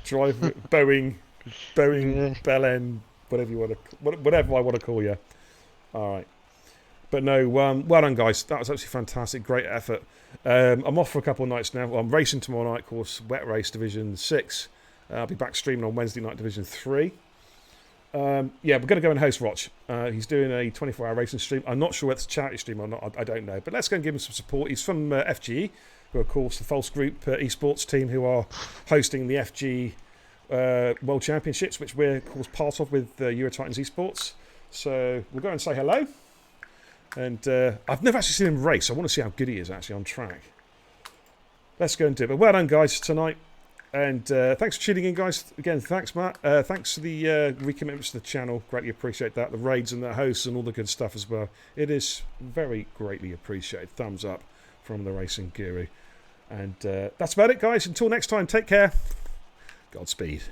Drive Boeing, Bellend, whatever I want to call you. All right. But no, well done, guys. That was absolutely fantastic. Great effort. I'm off for a couple of nights now. Well, I'm racing tomorrow night, of course, Wet Race Division 6. I'll be back streaming on Wednesday night, Division 3. Yeah, we're going to go and host Roch. He's doing a 24-hour racing stream. I'm not sure whether it's a charity stream or not. I don't know. But let's go and give him some support. He's from FGE, who are, of course, the False Group esports team who are hosting the FG World Championships, which we're, of course, part of with Euro Titans Esports. So we'll go and say hello. And I've never actually seen him race. I want to see how good he is actually on track. Let's go and do it. But well done, guys, tonight. And thanks for tuning in, guys. Again, thanks, Matt. Thanks for the recommitments to the channel. Greatly appreciate that. The raids and the hosts and all the good stuff as well. It is very greatly appreciated. Thumbs up from the Racing Guru. And that's about it, guys. Until next time, take care. Godspeed.